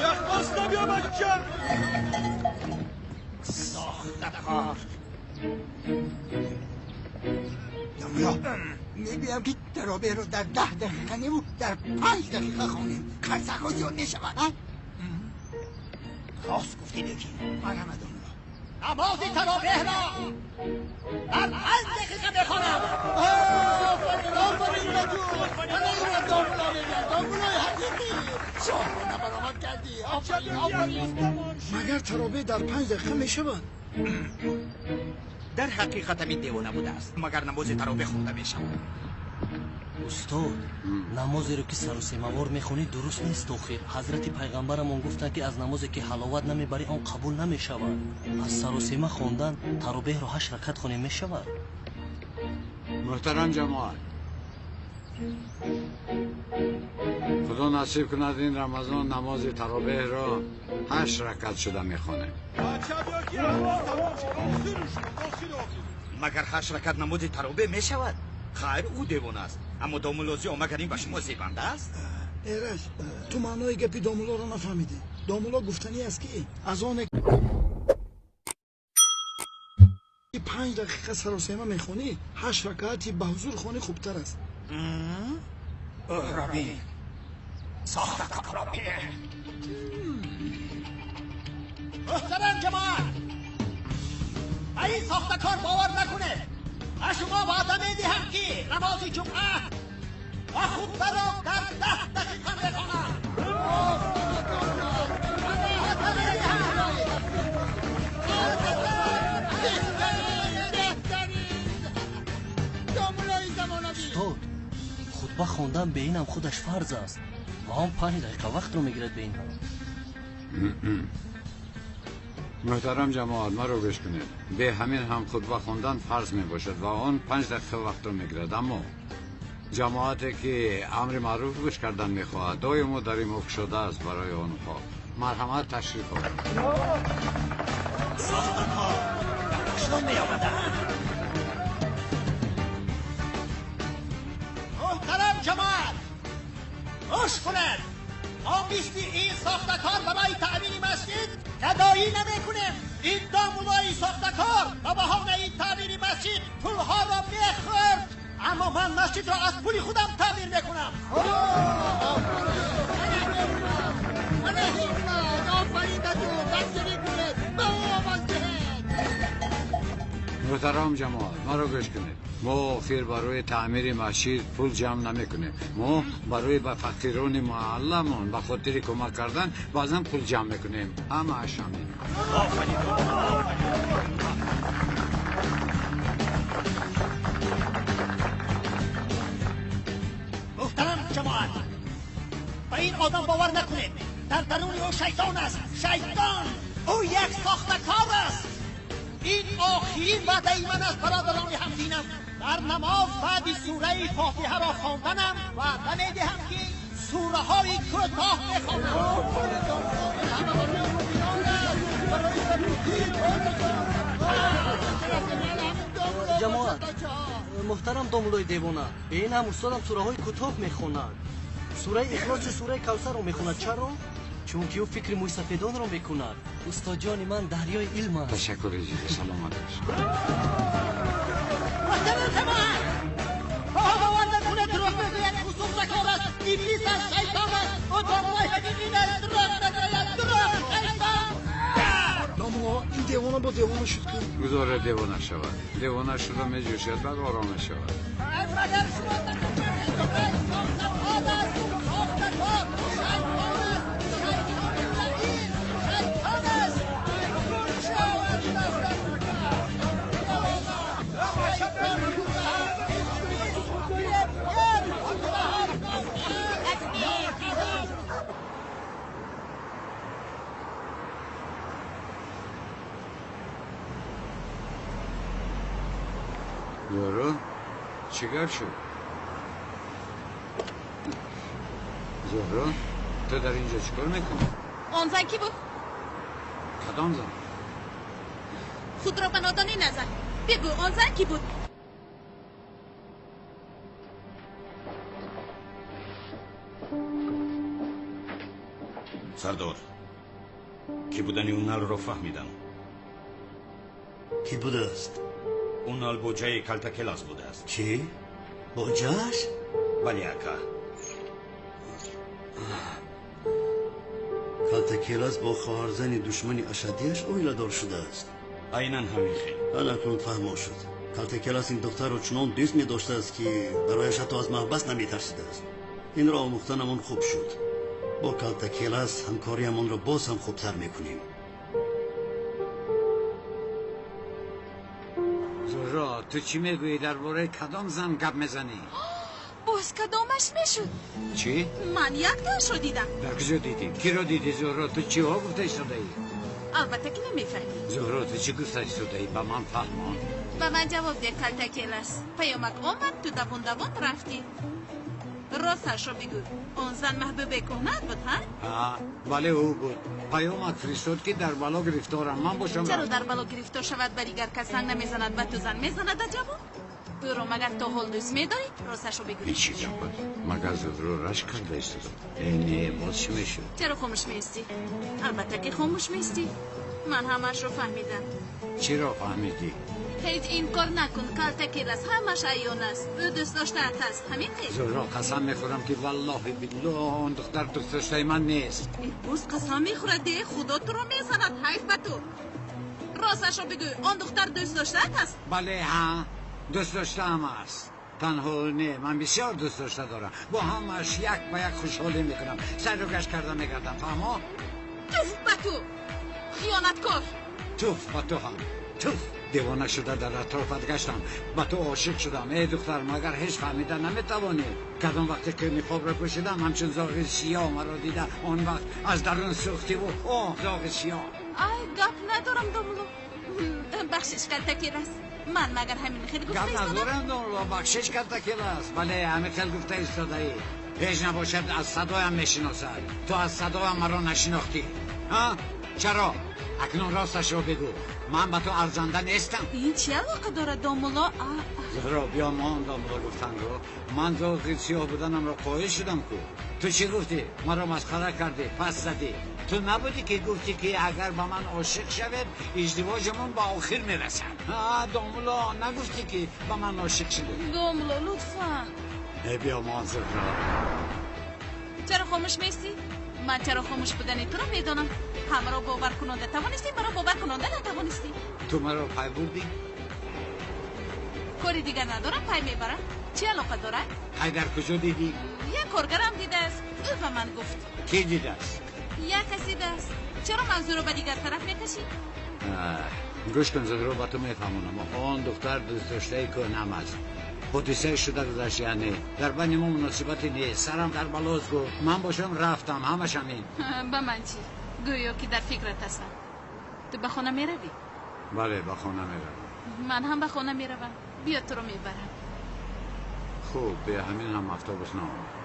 یخ بیا بچه ساختکار. داملا میبینم که تراویح رو در 10 دقیقه نمو در 5 دقیقه خونیم. خرسکا زیاد میشود. راست گفتی نیکی. مرحمت داملا. نماز تراویح را در 5 دقیقه بخوانم. آفرین بجو. داملای حقیقی. شاهرانه برآمد کردی. آفرین. مگر تراویح در 5 دقیقه میشود؟ در حقیقت همین دیوانه بوده است، مگر نماز تراویح خونده میشود. استاد نمازی رو که سر و سیموار میخونی درست نیست. آخر حضرت پیغمبرمون گفتن که از نمازی که حلاوت نمیبری آن قبول نمیشود. از سر و سیمه خوندن تراویح رو 8 رکعت خونی میشود. محترم جماعت، خدا نصیب کند این رمضان نماز تراویح را 8 رکعت شده میخونه. مگر 8 رکعت نماز تراویح میشود؟ خیر او دیوانه است، اما داملازی مگر این به شما زیبنده است؟ ایرج تو معنای گپی داملا را نفهمیدی. داملا گفتنی است که از آن 5 دقیقه سر و سیمه میخونی 8 رکعتی به حضور خونی خوبتر است. رابی ساختکار رابی. محترم جماعت، این ساختکار باور نکنه. و شما وعده میدهم که نماز جمعه و خطبه را در 10 دقیقه بخوانم. استاد خطبه خواندن به اینم خودش فرض است و آن 5 دقیقه وقت رو میگیرد به این هم. محترم جماعت ما رو گوش کنید. به همین هم خطبه خواندن فرض می باشد و آن 5 دقیقه وقت رو میگیرد، اما جماعتی که امر معروف گوش کردن میخواهد دایم در این موقع شده است برای آنها. مرحمت تشریف آورید. ساختکار شما میآمدند. محترم جماعت گوش کنند. ما بیستی این ساختکار برای تعمیر مسجد ندایی نمی کنیم. این دامولای ساختکار و بهانه این تعمیر مسجد پولها را میخورد، اما من مسجد را از پولی خودم تعمیر میکنم. محترم جماعت ما رو گوش کنید. ما خیر برای تعمیر مسجد پول جمع نمی کنیم. ما برای به فقیران محلمون به خاطر کمک کردن بعضا پول جمع میکنیم. همه اشامین. محترم جماعت، به این آدم باور نکنید. در درون او شیطان است. شیطان او یک ساختکار است. این آخرین وعده من از برادران همدینم. در نماز بعد سوره فاتحه را خواندنم وعده میدهم که سوره های کوتاه بخوانم. جماعت محترم دامولای دیوانه، این هم استادم سوره های کوتاه میخواند. سوره اخلاص و سوره کوثر رو میخواند. چرا؟ چون که او فکر موی سفیدان رو میکند. استاد جان من دریای علم است. تشکر عزیز، سلامت باش. باورنکنه دروغ میگوید، خصوص کار است. ابلیس است، شیطان است. او دامولای حقیقی است. دروغ نگوید، دروغ شیطان. دامولا این دیوانه با دیوانه شد که گذاره دیوانه شود. دیوانه شده میجوشد بعد آرامه شود. مگر شما زهرا چی گرد شد؟ زهرا تو در اینجا چیکار میکنی؟ آن زن کی بود؟ کدام زن؟ خود را به نادانی نزن. بگو آن زن کی بود؟ سردار کی بودنی اون نل رو فهمیدم. کی بوده است؟ اون نل بوجه کلتکلاس بوده است. چی؟ بوجهش؟ بلی اکا. کلتکلاس با خواهرزن دشمنی اشدیش اویلدار شده است. عیناً همین خیلی. حالا اکنون فهم شد. کلتکلاس این دختر رو چنان دوست می داشته است که برایش حتی از محبس نمی ترسیده است. این را آموختنمون خوب شد. با کلتکلاس همکاریمون را باز هم خوبتر میکنیم. زهرا تو چی میگویی درباره کدام زن گپ میزنی؟ باز کدامش میشد؟ چی؟ من یک تاش رو دیدم. در کجا دیدی؟ کی رو دیدی زهرا؟ تو چی ها گفته ایستاده ای؟ البته که نمیفهمی. زهرا تو چی گفته ایستاده ای؟ به من فهمان. به من جواب ده کلتکلاس. پیامک آمد تو دوان رفتی. راستش رو بگو اون زن محبوب کهنت بود ها؟ بله او بود. پیامک فرستاد که در بلا گرفتارم. من باشم. چرا در بلا گرفتار شود و دیگر کس زنگ نمیزند و تو زن میزند جواب؟ او رو مگر تو حال دوست میداری؟ راستش رو بگو. هیچی نبود. مگر زهرا رشک کرده ایستادم. نه باز چی میشد؟ چرا خاموش میستی؟ البته که خاموش میستی. من همش رو فهمیدم. چی را فهمیدی؟ هیچ این کار نکن. کلتکلاس همش عیان است. او دوست داشته است. همین خیلی. زهرا قسم میخورم که والله بالله اون دختر دوست داشته من نیست. باز قسم میخورده خدا تو رو میزند. حیف به تو. راستش رو بگو آن دختر دوست داشته است؟ بله ها دوست داشته هم است. تنها نه من بسیار دوست داشته دارم. با همش یک به یک خوشحالی میکنم. سر رو گشت کردم میگردم. فهمو؟ توف به تو خیانتکار. توف به تو هم توف. دیوانه شده در اطرافت گشتم. به تو عاشق شدم. ای دختر مگر هیچ فهمیده نمیتوانی؟ کدام وقتی که نقاب را پوشیدم همچون زاغ سیاه مرا دیده آن وقت از درون سوختی و زاغ سیاه. ای گپ ندارم دامولو. بخشش کلتکلاس. من مگر همین خیلی گفته ایستادم؟ گپ ندارم دامولو. بخشش کلتکلاس. بله همین خیلی گفته ایستاده ای. هیچ نباشد از صدایم میشناسد. تو از صدایم مرا نشناختی ها؟ چرا؟ اکنون راستش رو بگو. من به تو ارزنده نیستم. این چی علاقه داره دامولا؟ زهرا بیا ما هم دامولا گفتن رو. من زاغ سیاه بودنم را قایل شدم کو. تو چی گفتی؟ مرا مسخره کردی پس زدی. تو نبودی که گفتی که اگر به من عاشق شود ازدواجمون به آخر میرسد. دامولا نگفتی که به من عاشق شدی؟ دامولا لطفا. بیا ما زهرا. چرا خاموش میستی؟ من چرا خاموش بودنی تو رو میدانم. همه را باور کننده توانستی مرا باور کننده نتوانستی. تو مرا پای بردی؟ کاری دیگر ندارم پای میبرم. چی علاقه داره؟ پای در کجا دیدی؟ یک کارگرم دیده است. او به من گفت. کی دیده است؟ یک کسی دیده است. چرا موضوع رو به دیگر طرف میکشی؟ گوش کن زهرا با تو میفهمونم. آن دختر دوست داشته که نماز حادثه شده گذشت. یعنی در بین ما مناسبتی نیست. سرم در بلاست گفت من باشم رفتم همش همین. به من چی؟ گویا که در فکرت هستم. تو به خانه میروی؟ بله به خانه میروم. من هم به خانه میروم. بیا تو رو میبرم. خوب به همین هم اتوبوس نامد.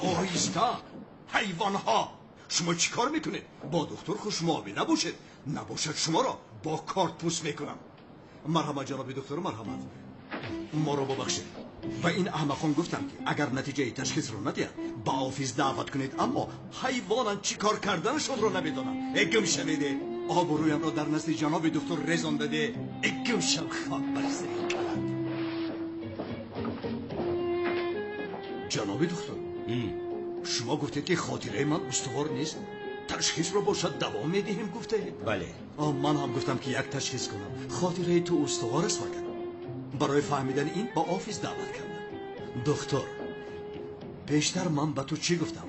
آهسته حیوان ها، شما چی کار میکنید؟ با دکتر خوشمعامله نباشید، نباشد شما را با کارت پوست میکنم. مرحمت جناب دکتر، مرحمت. ما را ببخشید. و این احمقان گفتم که اگر نتیجه تشخیص رو ندید با آفیس دعوت کنید، اما حیوانان چی کار کردنشون رو نمیدونم. اگم شنیده آبرویم را در نزد جناب دکتر رزان بده. اگم شم خاک بر سر کلد. جناب دکتر، شما گفتید که خاطره من استوار نیست، تشخیص رو باشد دوام میدهیم گفته؟ بله. من هم گفتم که یک تشخیص کنم. خاطره تو استوار است فقط. برای فهمیدن این با آفیس دعوت کردم. دکتر، پیشتر من به تو چی گفتم؟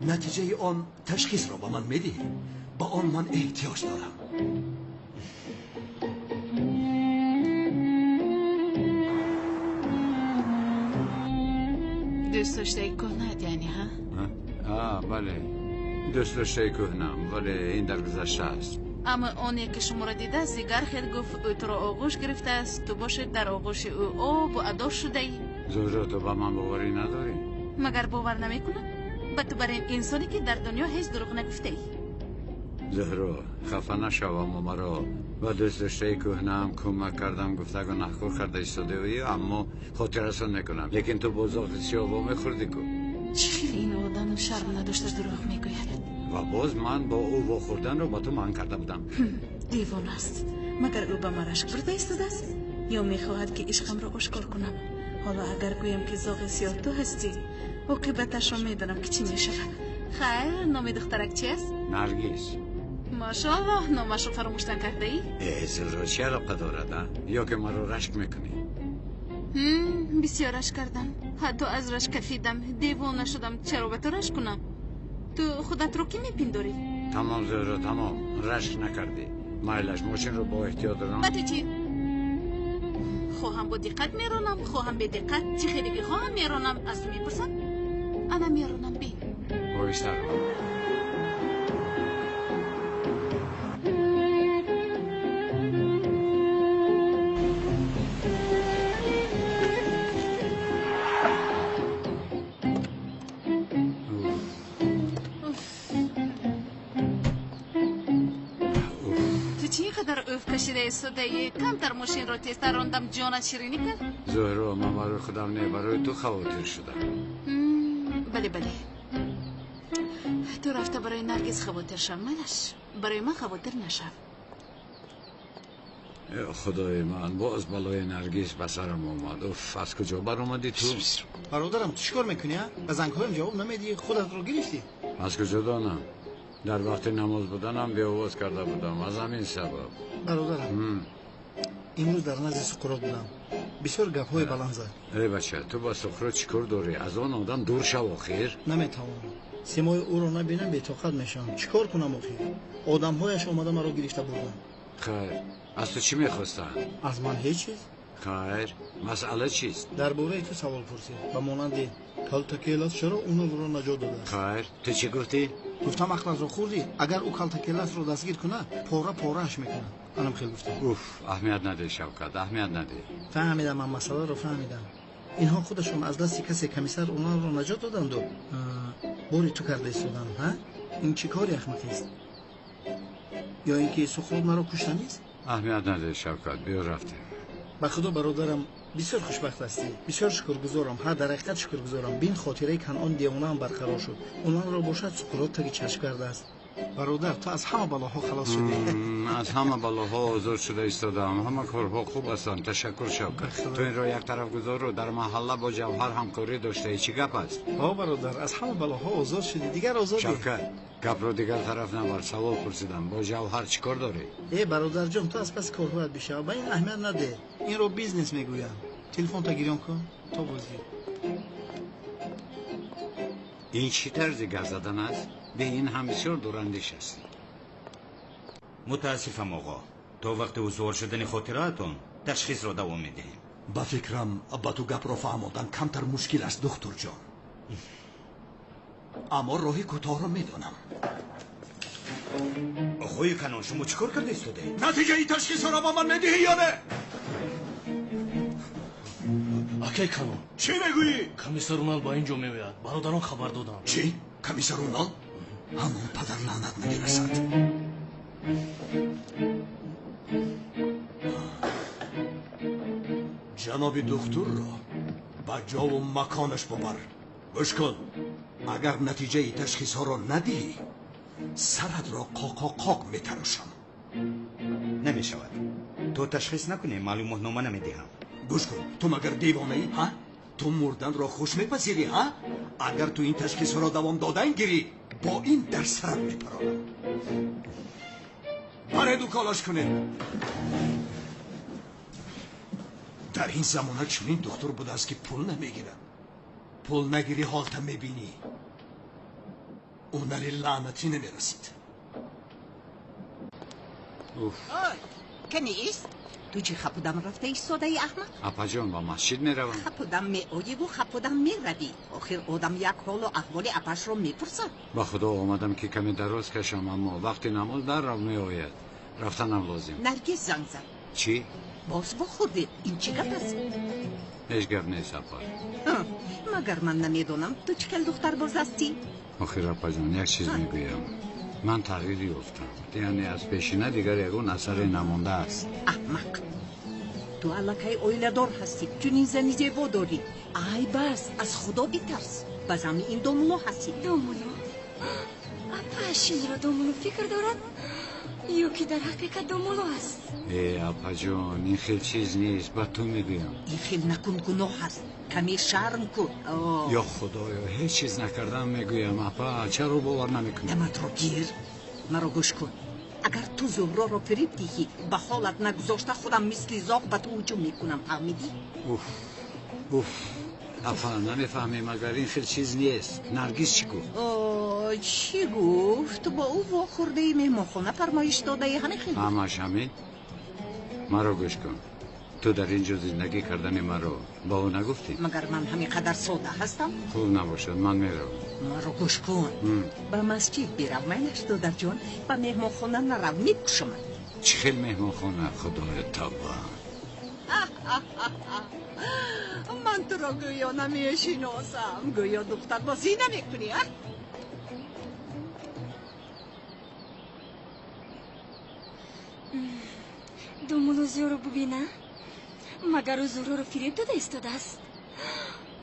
نتیجه آن تشخیص رو به من میدهی؟ با آن من احتیاج دارم. دوست داشته کهنت یعنی ها؟ بله دوست داشته کهنم، ولی این در گذشته است. اما اونی که شما را دیده زیگر خیلی گفت او تو را آغوش گرفته است، تو باشد در آغوش او آب و ادا شده ای. زهرا تو با من باوری نداری؟ مگر باور نمی کنم؟ به تو برای انسانی که در دنیا هیچ دروغ نگفته ای. زهرا خفه نشوم و مرا و دوست داشته کهنم کمک کردم گفته گناهکار کرده ایستاده اوی، اما خاطرشان نکنم. لیکن تو بازاق سیاه میخوردی کو. چی این آدم شرم نداشته دروغ میگوید؟ و باز من با او واخوردن رو با تو من کرده بودم. دیوان است. مگر او به من عشق برده ایستاده است یا میخواهد که عشقم را آشکار کنم؟ حالا اگر گویم که زاغ سیاه تو هستی، عاقبتش را میدانم که چی میشود. خیر، نام دخترک چی است؟ نرگس. ماشاءالله، نامش رو فراموش نکرده ای؟ زهرا چه علاقه دارد یا که مرا رشک میکنی؟ بسیار رشک کردم، حتی از رشک کفیدم، دیوانه شدم. چرا به تو رشک کنم؟ تو خودت رو کی میپنداری؟ تمام زهرا تمام، رشک نکردی. مایلش ماشین رو با احتیاط ران. بطه چی؟ خواهم با دقت میرانم، خواهم به دقت، چی خیلی که خواهم میرانم. از تو میپرسم؟ انا میرانم بی بایستر رو. کشیده ایستاده کمتر ماشین را تیزتر راندم جانت شیرینی کرد. زهرا من برای خودم نه، برای تو خواطر شدم. بله تو رفته برای نرگس خواطر شم، منش برای من خواطر نشم. خدای من باز بالای نرگس بسرم اومد. از کجا بر اومدی تو؟ برادرم تو چیکار میکنی؟ به زنگ‌هایم جواب نمیدی، خودت رو گرفتی. از کجا دانم؟ در وقت نماز بودنم بی آواز کرده بودم، از همین سبب. برادرم امروز در نزد سقراط بودم، بسیار گپ‌های بلند زد. ای بچه تو با سقراط چیکار داری؟ از آن آدم دور شو آخر. نمیتوانم، سیمای او رو نبینم بی‌طاقت میشم. چیکار کنم آخر؟ آدم‌هایش اومده مرا گرفته بردن. خیر از تو چی میخواستن؟ از من هیچ چیز. خیر مسئله چیست؟ درباره تو سوال پرسید و مانند کالتاکیلاس چرا اونو رو نجات داده؟ خیر تو چی گفتی؟ گفتم اخلاص رو خوردی، اگر او کالتاکیلاس رو دستگیر کنه پاره میکنه. منم خیلی گفتم. اهمیت نده شوکت، اهمیت نده. فهمیدم، من مسئله رو فهمیدم. اینها خودشون از دست کسی کمیسر اونا رو نجات دادند و بوری تو کرده ایستادن. ها این چی کاری احمقی است؟ یا اینکه سقراط مرا کشته نیست؟ اهمیت نده شوکت، بیا رفتیم. به خدا برادرم بسیار خوشبخت هستی، بسیار شکرگزارم. در حقیقت شکرگزارم. بین خاطره کنعان دیوانه هم برقرار شد. اونان را باشد سقراط تگی چشم کرده است. برادر تو از همه بلاها خلاص شدی. از همه بلاها آزاد شده ایستادم. همه کارها خوب هستند. تشکر شوکت. تو این را یک طرف گذار رو در محله با جوهر همکاری داشته ای. چی گپ است؟ برادر از همه بلاها آزاد شدی، دیگر آزادی. شوکت گپ رو دیگر طرف نبر. سوال پرسیدم با جوهر چیکار داری؟ برادر جان تو از پس کارهایت بیشه و این اهمیت نده. این رو بیزنس میگویم. تلفن تا گیران کن تا بازی. این چی طرز گپ زدن است؟ به این هم بسیار دوراندیش است. متاسفم آقا، تا وقت حضور شدن خاطراتون تشخیص را دوام میدهیم. با فکرم با تو گپ را فهماندن کمتر مشکل است دکتر جان. اما راه کوتاه را میدانم. آقای کنان شما چیکار کرده ایستاده؟ نتیجه ای تشخیص را با من میدهی یا نه؟ اکی کنون چی میگویی؟ کمیسر اونال با اینجا میوید. برادران خبر دادن. چی؟ کمیسر اونال؟ همون پدر لعنت میرسد. جناب دکتر را با جا و مکانش ببر. گوش کن، اگر نتیجه تشخیص ها را ندهی سرت را قاق میتراشم. نمیشود. تو تشخیص نکنی معلومات نامه نمیدهم. گوش کن، تو مگر دیوانه ای؟ ها؟ تو مردن را خوش میپذیری؟ ها؟ اگر تو این تشخیص را دوام دادن گیری با این در سرت میپرانم. برای کالاش کنین. در این زمانه چنین دکتر بوده است که پول نمیگیرن. پول نگیری حالتا میبینی اونری لعنتی نمیرسید. کنیست؟ تو چی خپودم رفته ایستاده ای احمق؟ اپا جان با مسجد میروم. خپودم میآیی و خپودم میروی. آخر آدم یک حال و احوال اپش رو میپرسد. با خدا آمدم که کمی دراز کشم، اما وقتی نماز در رو میآید رفتنم لازم. نرگس زنگ زد. چی؟ باز بخوردید. این چی گپ است؟ هیچ گپ نیست اپا. مگر من نمیدونم تو چکل دختر باز هستی؟ آخر اپا جان یک چیز میگویم. من تغییری یافتم. یعنی از پیشینه دیگر یگون اثر نمانده است. احمق، تو علاقه اویله دار هستی. چون زنی زیبا داری. ای بس از خدا بیترس. بزمی این دومولو هستی. دومولو؟ اپا اشیز را دومولو فکر دارد؟ یا که در حقیقت دومولو است؟ ای اپا جان این خیل چیز نیست. با تو میگویم این خیل نکن گناه هست. کمی شرم کن. یا خدایا هیچ چیز نکردم میگویم. اپا چرا باور نمیکنی؟ دمت رو گیر. مرا گوش کن. اگر تو زهرا رو فریب دیگی به حالت نگذاشته خودم مثل زاغ به تو هجوم میکنم. فهمیدی؟ اوف اپا نمیفهمی مگر این خیل چیز نیست. نرگس چی گفت؟ چی گفت؟ با او واخورده ای مهمانخانه فرمایش داده ای همه خیلی. همش همین؟ مرا گوش کن. تو در اینجا زندگی کردن مرا با او نگفتی؟ مگر من همین قدر ساده هستم؟ خوب نباشد من میرم. مرا گوش کن. به مسجد بیرم منش دادر جان. به مهمانخانه نرم میکشم. چه خیل مهمانخانه خدای توبه. من تو را گویا نمیشناسم. گویا دختر بازی نمیکنی. دومولو زورو ببینم. مگر او زورو رو فریب داده ایستاده است؟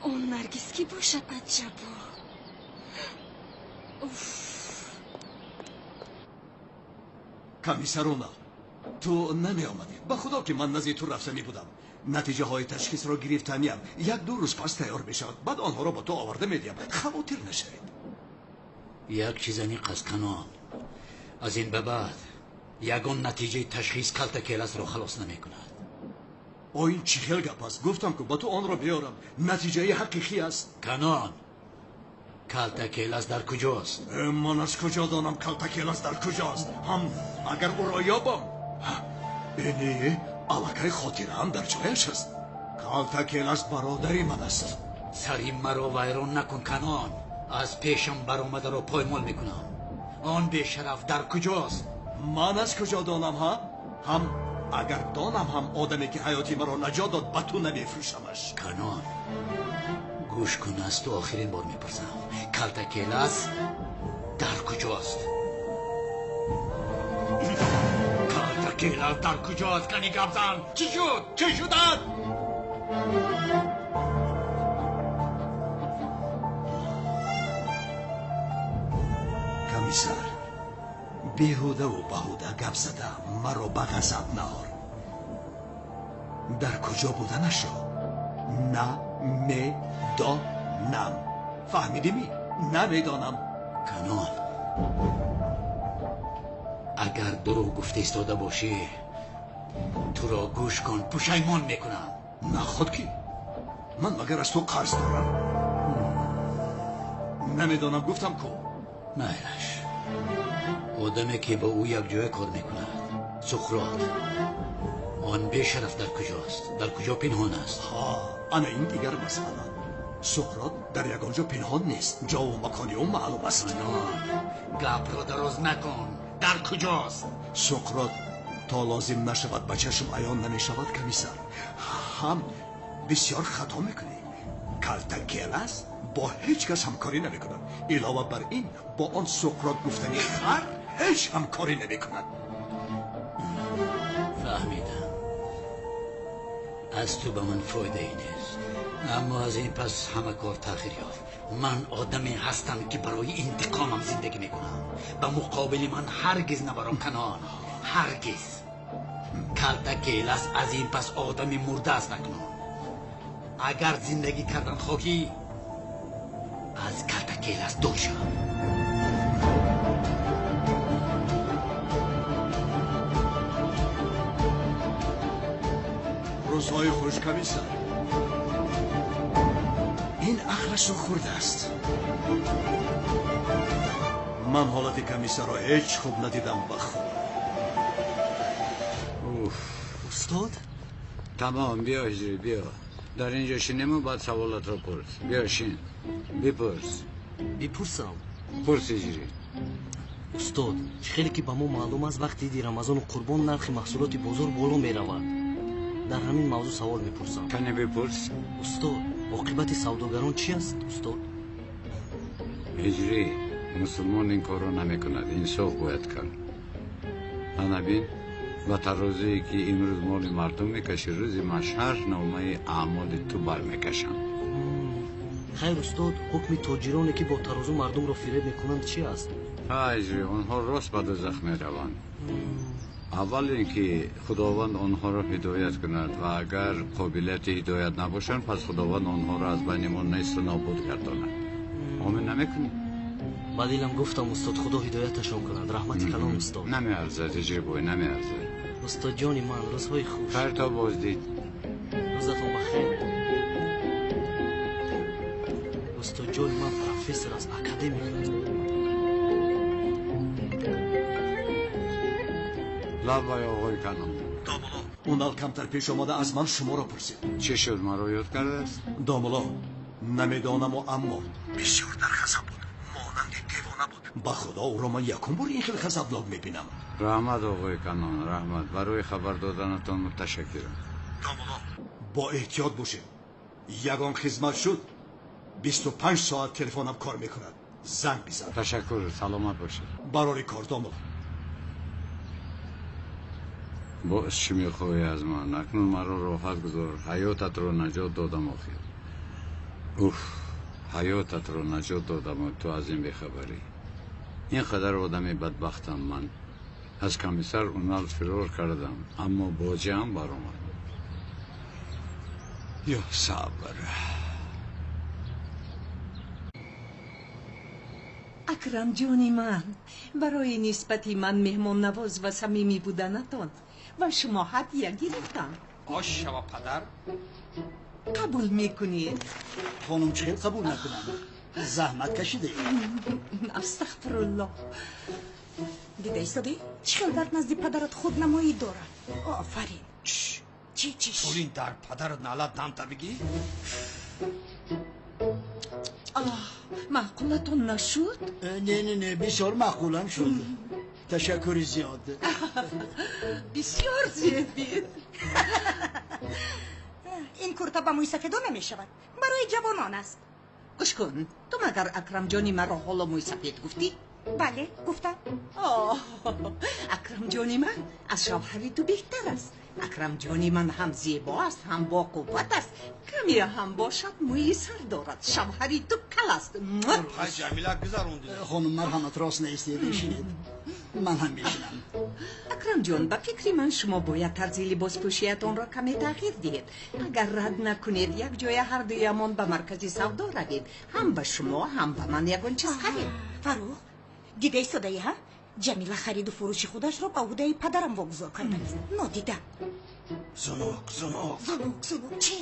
اون نرگس کی باشد عجبا. کمیسرونا تو نمی آمدی. به خدا که من نزد تو رفته می بودم. نتیجه های تشخیص را گرفتنیم. یک دو روز پس تیار می شود. بعد آنها را با تو آورده می دیم. خواطر نشوید. یک چیز نیست کنان. از این به بعد یگان نتیجه تشخیص کلت کیلاس را خلاص نمی کند. این چی خیل گپ است؟ گفتم که با تو آن را بیارم. نتیجه حقیقی است. کنان کلت کیلاس در کجاست؟ من از کجا دانم کلت کیلاس در کجاست؟ هم اگر او را یابم اینی علاقه خاطره هم در جایش است. کلت کیلاس برادری من است. سری مرا ویران نکن کنان. از پیشم برآمده را پایمال میکنم. آن بیشرف در کجاست؟ من از کجا دانم ها؟ هم اگر دانم هم آدمی که حیاتی مرا نجات داد به تو نمیفروشمش. کنان گوش کن از تو آخرین بار میپرسم. کلت کیلاس در کجاست؟ کلت کیلاس در کجاست؟ کنی گبزن چی شد؟ چی شدن؟ کمیسر بیهوده و بهوده گپ زده مرا به غضب نهار. در کجا بودنش را نمیدانم. فهمیدی می؟ نمیدانم. کنان اگر دروغ گفته ایستاده باشی تو را گوش کن پشیمان میکنم. نه خود کی؟ من مگر از تو قرض دارم؟ نمیدانم گفتم کو. نیرش آدمی که با او یک جای کار میکند سقراط آن بیشرف در کجاست؟ در کجا پنهان است؟ انا این دیگر مسئله. سقراط در یگانجا پنهان نیست. جا و مکانی او معلوم است. گپ را دراز نکن. در کجاست؟ سقراط تا لازم نشود به چشم عیان نمیشود کمیسر. هم بسیار خطا میکنی. کالتاکیلاس با هیچ کس همکاری نمیکند. علاوه بر این با آن سقراط گفتنی خر هیچ همکاری نمیکند. فهمیدم. از تو به من فایده ای نیست. اما از این پس همه کار تأخیر یافت. من آدمی هستم که برای انتقامم زندگی میکنم. به مقابل من هرگز نبرم کنان. هرگز. کالتاکیلاس از این پس آدمی مرده است نکنم. اگر زندگی کردن خواهی از کالتاکیلاس دور شو. روزهای خوش کمیسر. این اخرش رو خورده است. من حالت کمیسر رو هیچ خوب ندیدم بخور. استاد؟ تمام بیا هجری بیا. در اینجا شینیم و بعد سوالات رو پرس. بیا شین بپرس. بپرسم؟ پرس هجری. استاد خیلی که به ما معلوم است وقتی دی رمضان و قربان نرخ محصولات بازار بالا میرود. در همین موضوع سوال میپرسم. کنی بپرس. استاد عاقبت سوداگران چی است استاد؟ هجری مسلمان این کارو نمیکند. انصاف باید کرد. انا بین و تا روزی که امروز مال مردم میکشی روزی مشهر نامه اعمال تو برمیکشم. خیر استاد حکم تاجرانی که با ترازو مردم را فریب میکنند چی است؟ هجری آنها راست به دوزخ میروند. اول اینکه خداوند آنها را هدایت کند و اگر قابلیت هدایت نباشند پس خداوند آنها را از بین ما نیست و نابود گرداند. آمین نمیکنی؟ با دلم گفتم استاد خدا هدایتشان کند. رحمت کلام استاد. نمیارزد هجری بوی نمیارزد. استاد جانی من روزهای خوش. خیر تا بازدید. روزتون بخیر. استاد جانی من پروفسور از اکادمی. لبای آقای کنم. اونال کمتر پیش آمده از من شما را پرسید. چه شد ما رو یاد کرده است؟ داملا نمیدانم و اما بسیار در خزم بود. مانند دیوانه بود. با خدا او را من یکم بار این خیلی خزبناک میبینم. رحمت آقای کنان رحمت. برای خبر دادنتان متشکرم. داملا با احتیاط باشید. یگان خدمت شد 25 ساعت تلفنم کار میکند. زنگ بزن. تشکر سلامت باشید. برای کار داملا. باز چی میخواهی از من؟ اکنون مرا راحت گذار. حیاتت رو نجات دادم آخر. حیاتت رو نجات دادم و تو از این بخبری. اینقدر آدمی بدبختم من. از کمیسر اونال فرار کردم اما باجه هم برآمد. یا صبر. اکرم جانی من برای نسبتی من مهمان نواز و صمیمی بودنتان و شما هدیه گرفتم. آش شما پدر قبول میکنید؟ خانم چه قبول نکنم. زحمت کشیده. استغفرالله. دیده ایستادی؟ چقدر در نزد پدرت خود نمایی دارد. آفرین. چی پولین در پدرت نالت نامتا بگی؟ معقولتون نشد؟ نه بسیار معقولم شد. تشکر زیاد. بسیار زیادید. این کرتا با موی سفیدو نمی شود. برای جوانان است. گوش کن تو مگر اکرم جانی مرا حالا موی سفید گفتی؟ بله گفتم. اکرم جانی من از شوهری تو بهتر است. اکرم جانی من هم زیبا است هم با قوت است. کمی هم باشد موی سر دارد. شوهری تو کل است. های جمیله گذاروندی. خانم مرحمت راست نیستید. بشینید. من هم بشینم. اکرم جان به فکر من شما باید طرز لباس پوشیتان را کمی تغییر دهید. اگر رد نکنید یک جای هر دویمان به مرکز سودا روید. هم به شما هم به من یگان چیز خرید. فروخ دیده ایستاده‌ای ها؟ جمیله خرید و فروشی خودش را به عهده پدرم واگذار کرده است. نادیده. زنوک چی؟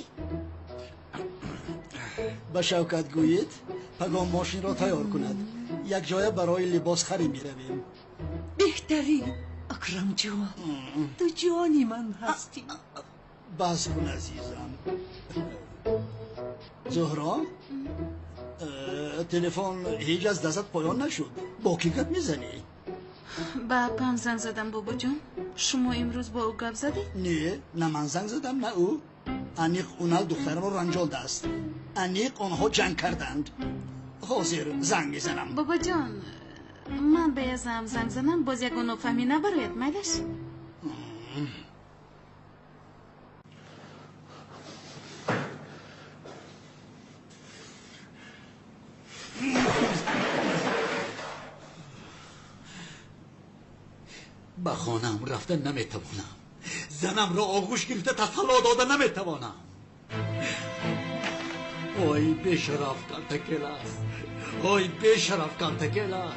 به شوکت گویید پگام ماشین را تیار کند. یک جای برای لباس خری می رویم. بهترین. اکرم جان تو جانی من هستی. بس کن عزیزم. زهرا تلفن هیچ از دستت پایان نشد. با کی گپ میزنی؟ با اپم زنگ زدم بابا جان. شما امروز با او گپ زدید؟ نه من زنگ زدم نه او. انیق اونال دخترم رو رنجالده است. انیق آنها جنگ کردند. حاضر زنگ میزنم. بابا جان من به ازم زنگ زنم باز یک نفهمی نبراید میلش. به خانم رفتن نمیتوانم. زنم را آغوش گرفته تسلا دادن نمیتوانم. وای بیشرف کالتکیلاس، وای بیشرف کالتکیلاس،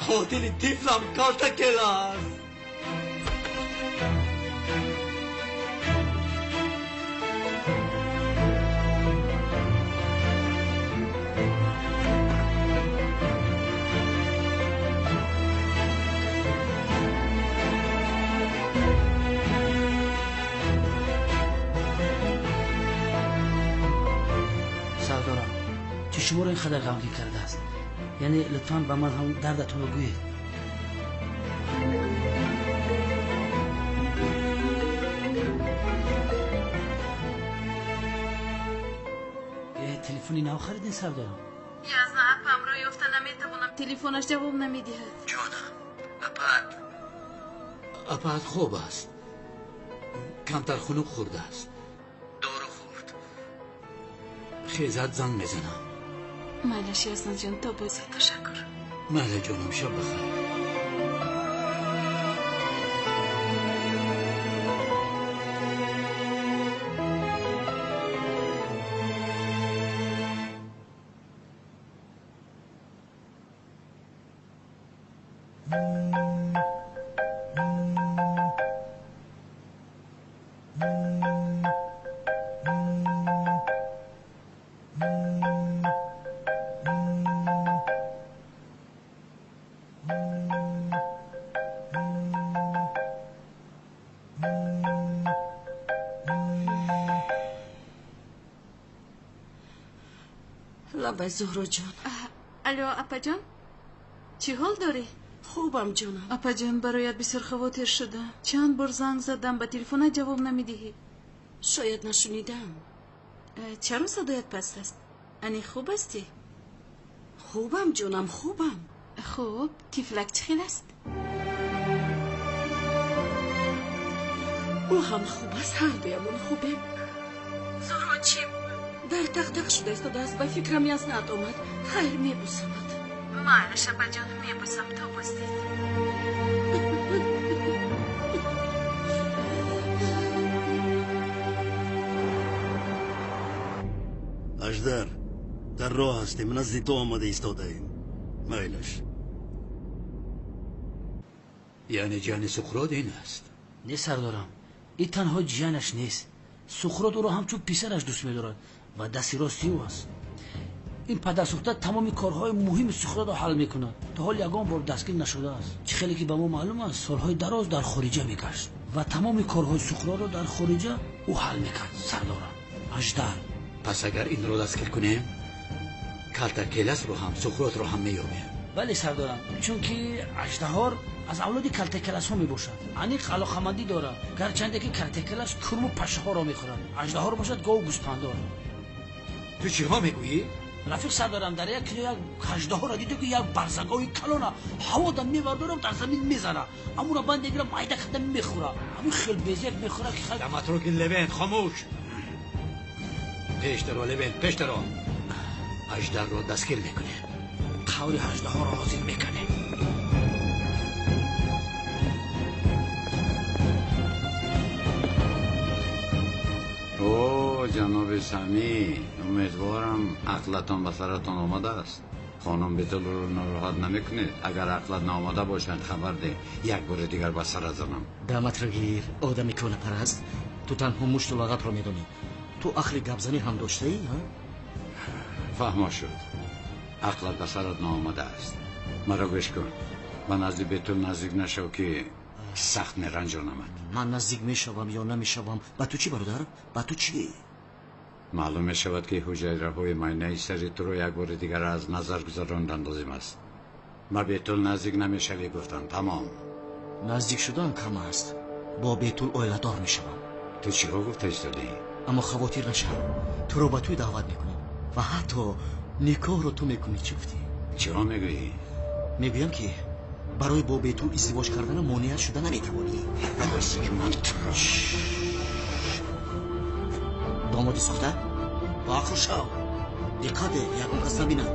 قاتل طفلم کالتکیلاس. شما را اینقدر غمگین کرده است. یعنی لطفاً به من هم دردتون رو بگویید. یه تلفنی نو خریدین سردارم؟ یازده اپم رو یافته نمیتونم تلفنش جواب نمیدهد. جانم اپت خوب است. کمتر خنک خورده است. دارو خورد. خیزت زنگ میزنم. میلش یاسن جان تا بازی تشکر. مهلا جانم شب بخیر. لبای زهرا جان. الو اپا جان چی حال داری؟ خوبم جانم. اپا جان برایت بسیار خواطر شده. چند بار زنگ زدم به تلفن جواب نمیدهی. شاید نشنیدم. چرا صدایت پست است؟ انی خوب استی؟ خوبم جانم خوبم. خوب تیفلک چه خیل است؟ او هم خوب است. هر دویمون خوبیم. زهرا چی؟ در تختق شده است و دست به فکرم یزنت آمد. خیر میبوسمت. معلش اپا جان میبوسم تا بستید. اژدر در راه هستیم. نزد تو آماده ایستاده ایم. میلش. یعنی جان سقراط این است؟ نه سردارم این تنها جانش نیست. سقراط او را همچون پسرش دوست می‌دارد و دست راستی او است. این پدر سوخته تمام کارهای مهم سقراط را حل می‌کند. تا حال یگان بار دستگیر نشده است. چه خیلی که به ما معلوم است سالهای دراز در خارجه می‌گشت و تمام کارهای سقراط را در خارجه او حل می‌کرد. سردارم اژدر. پس اگر این را دستگیر کنیم کالتکیلاس رو هم سقراط رو هم می‌یابیم. بله سردارم چون که اژدهار از اولاد کالتکیلاس ها میباشد. انیق علاقمندی دارد گرچنده که کالتکیلاس کرم و پشه ها را میخورد. اژدهار باشد گاو گوسپندار. تو چی ها میگویی؟ رفیق سردارم در یک کیلو یک اژدها را دیده که یک برزگاوی کلانه هوا دم میبردارم در زمین میزنه امو را بند میگیره مایده کردن میخوره. همین خیل بیزیک میخوره که خیلی دمتروک لبن خاموش. پیش درو لبن پیش درو. اژدر رو دستگیر میکنه. قول اژدها را حاضر میکنه. اوه جناب سمی امیدوارم عقلتان به سرتان آمده است. خانم بیتل رو ناراحت نمیکنید. اگر عقلت نآمده باشند خبر ده یک بار دیگر به سر زنم. دمت را گیر آدمی کونه پرست. تو تنها مشت و لغت را میدونی. تو آخری گپزنی هم داشته ای ها؟ فهما شد. عقلت به سرت نآمده است. مرا گوش کن. به نزد بیتل نزدیک نشو که سخت نرنجان آمد. من نزدیک میشوم یا نمیشوم با تو چی برادر؟ با تو چی؟ معلوم می شود که حجره های ماینه سری تو رو یک بار دیگر از نظر گذراندن لازم است. ما بیتول نزدیک نمیشوی گفتن. تمام. نزدیک شدن کم است. با بیتول اویلدار میشوم. تو چی ها گفته ایستادی؟ اما خواطر نشو. تو رو با توی دعوت میکنم و حتی نکاح رو تو میکنی چفتی. چی ها میگویی؟ میگویم که برای با بیتول ازدواج کردن مانع شده نمیتوانی. بس که من تو دامادی ساخته؟ واقع شو. دقیقه یکم کس نبینم.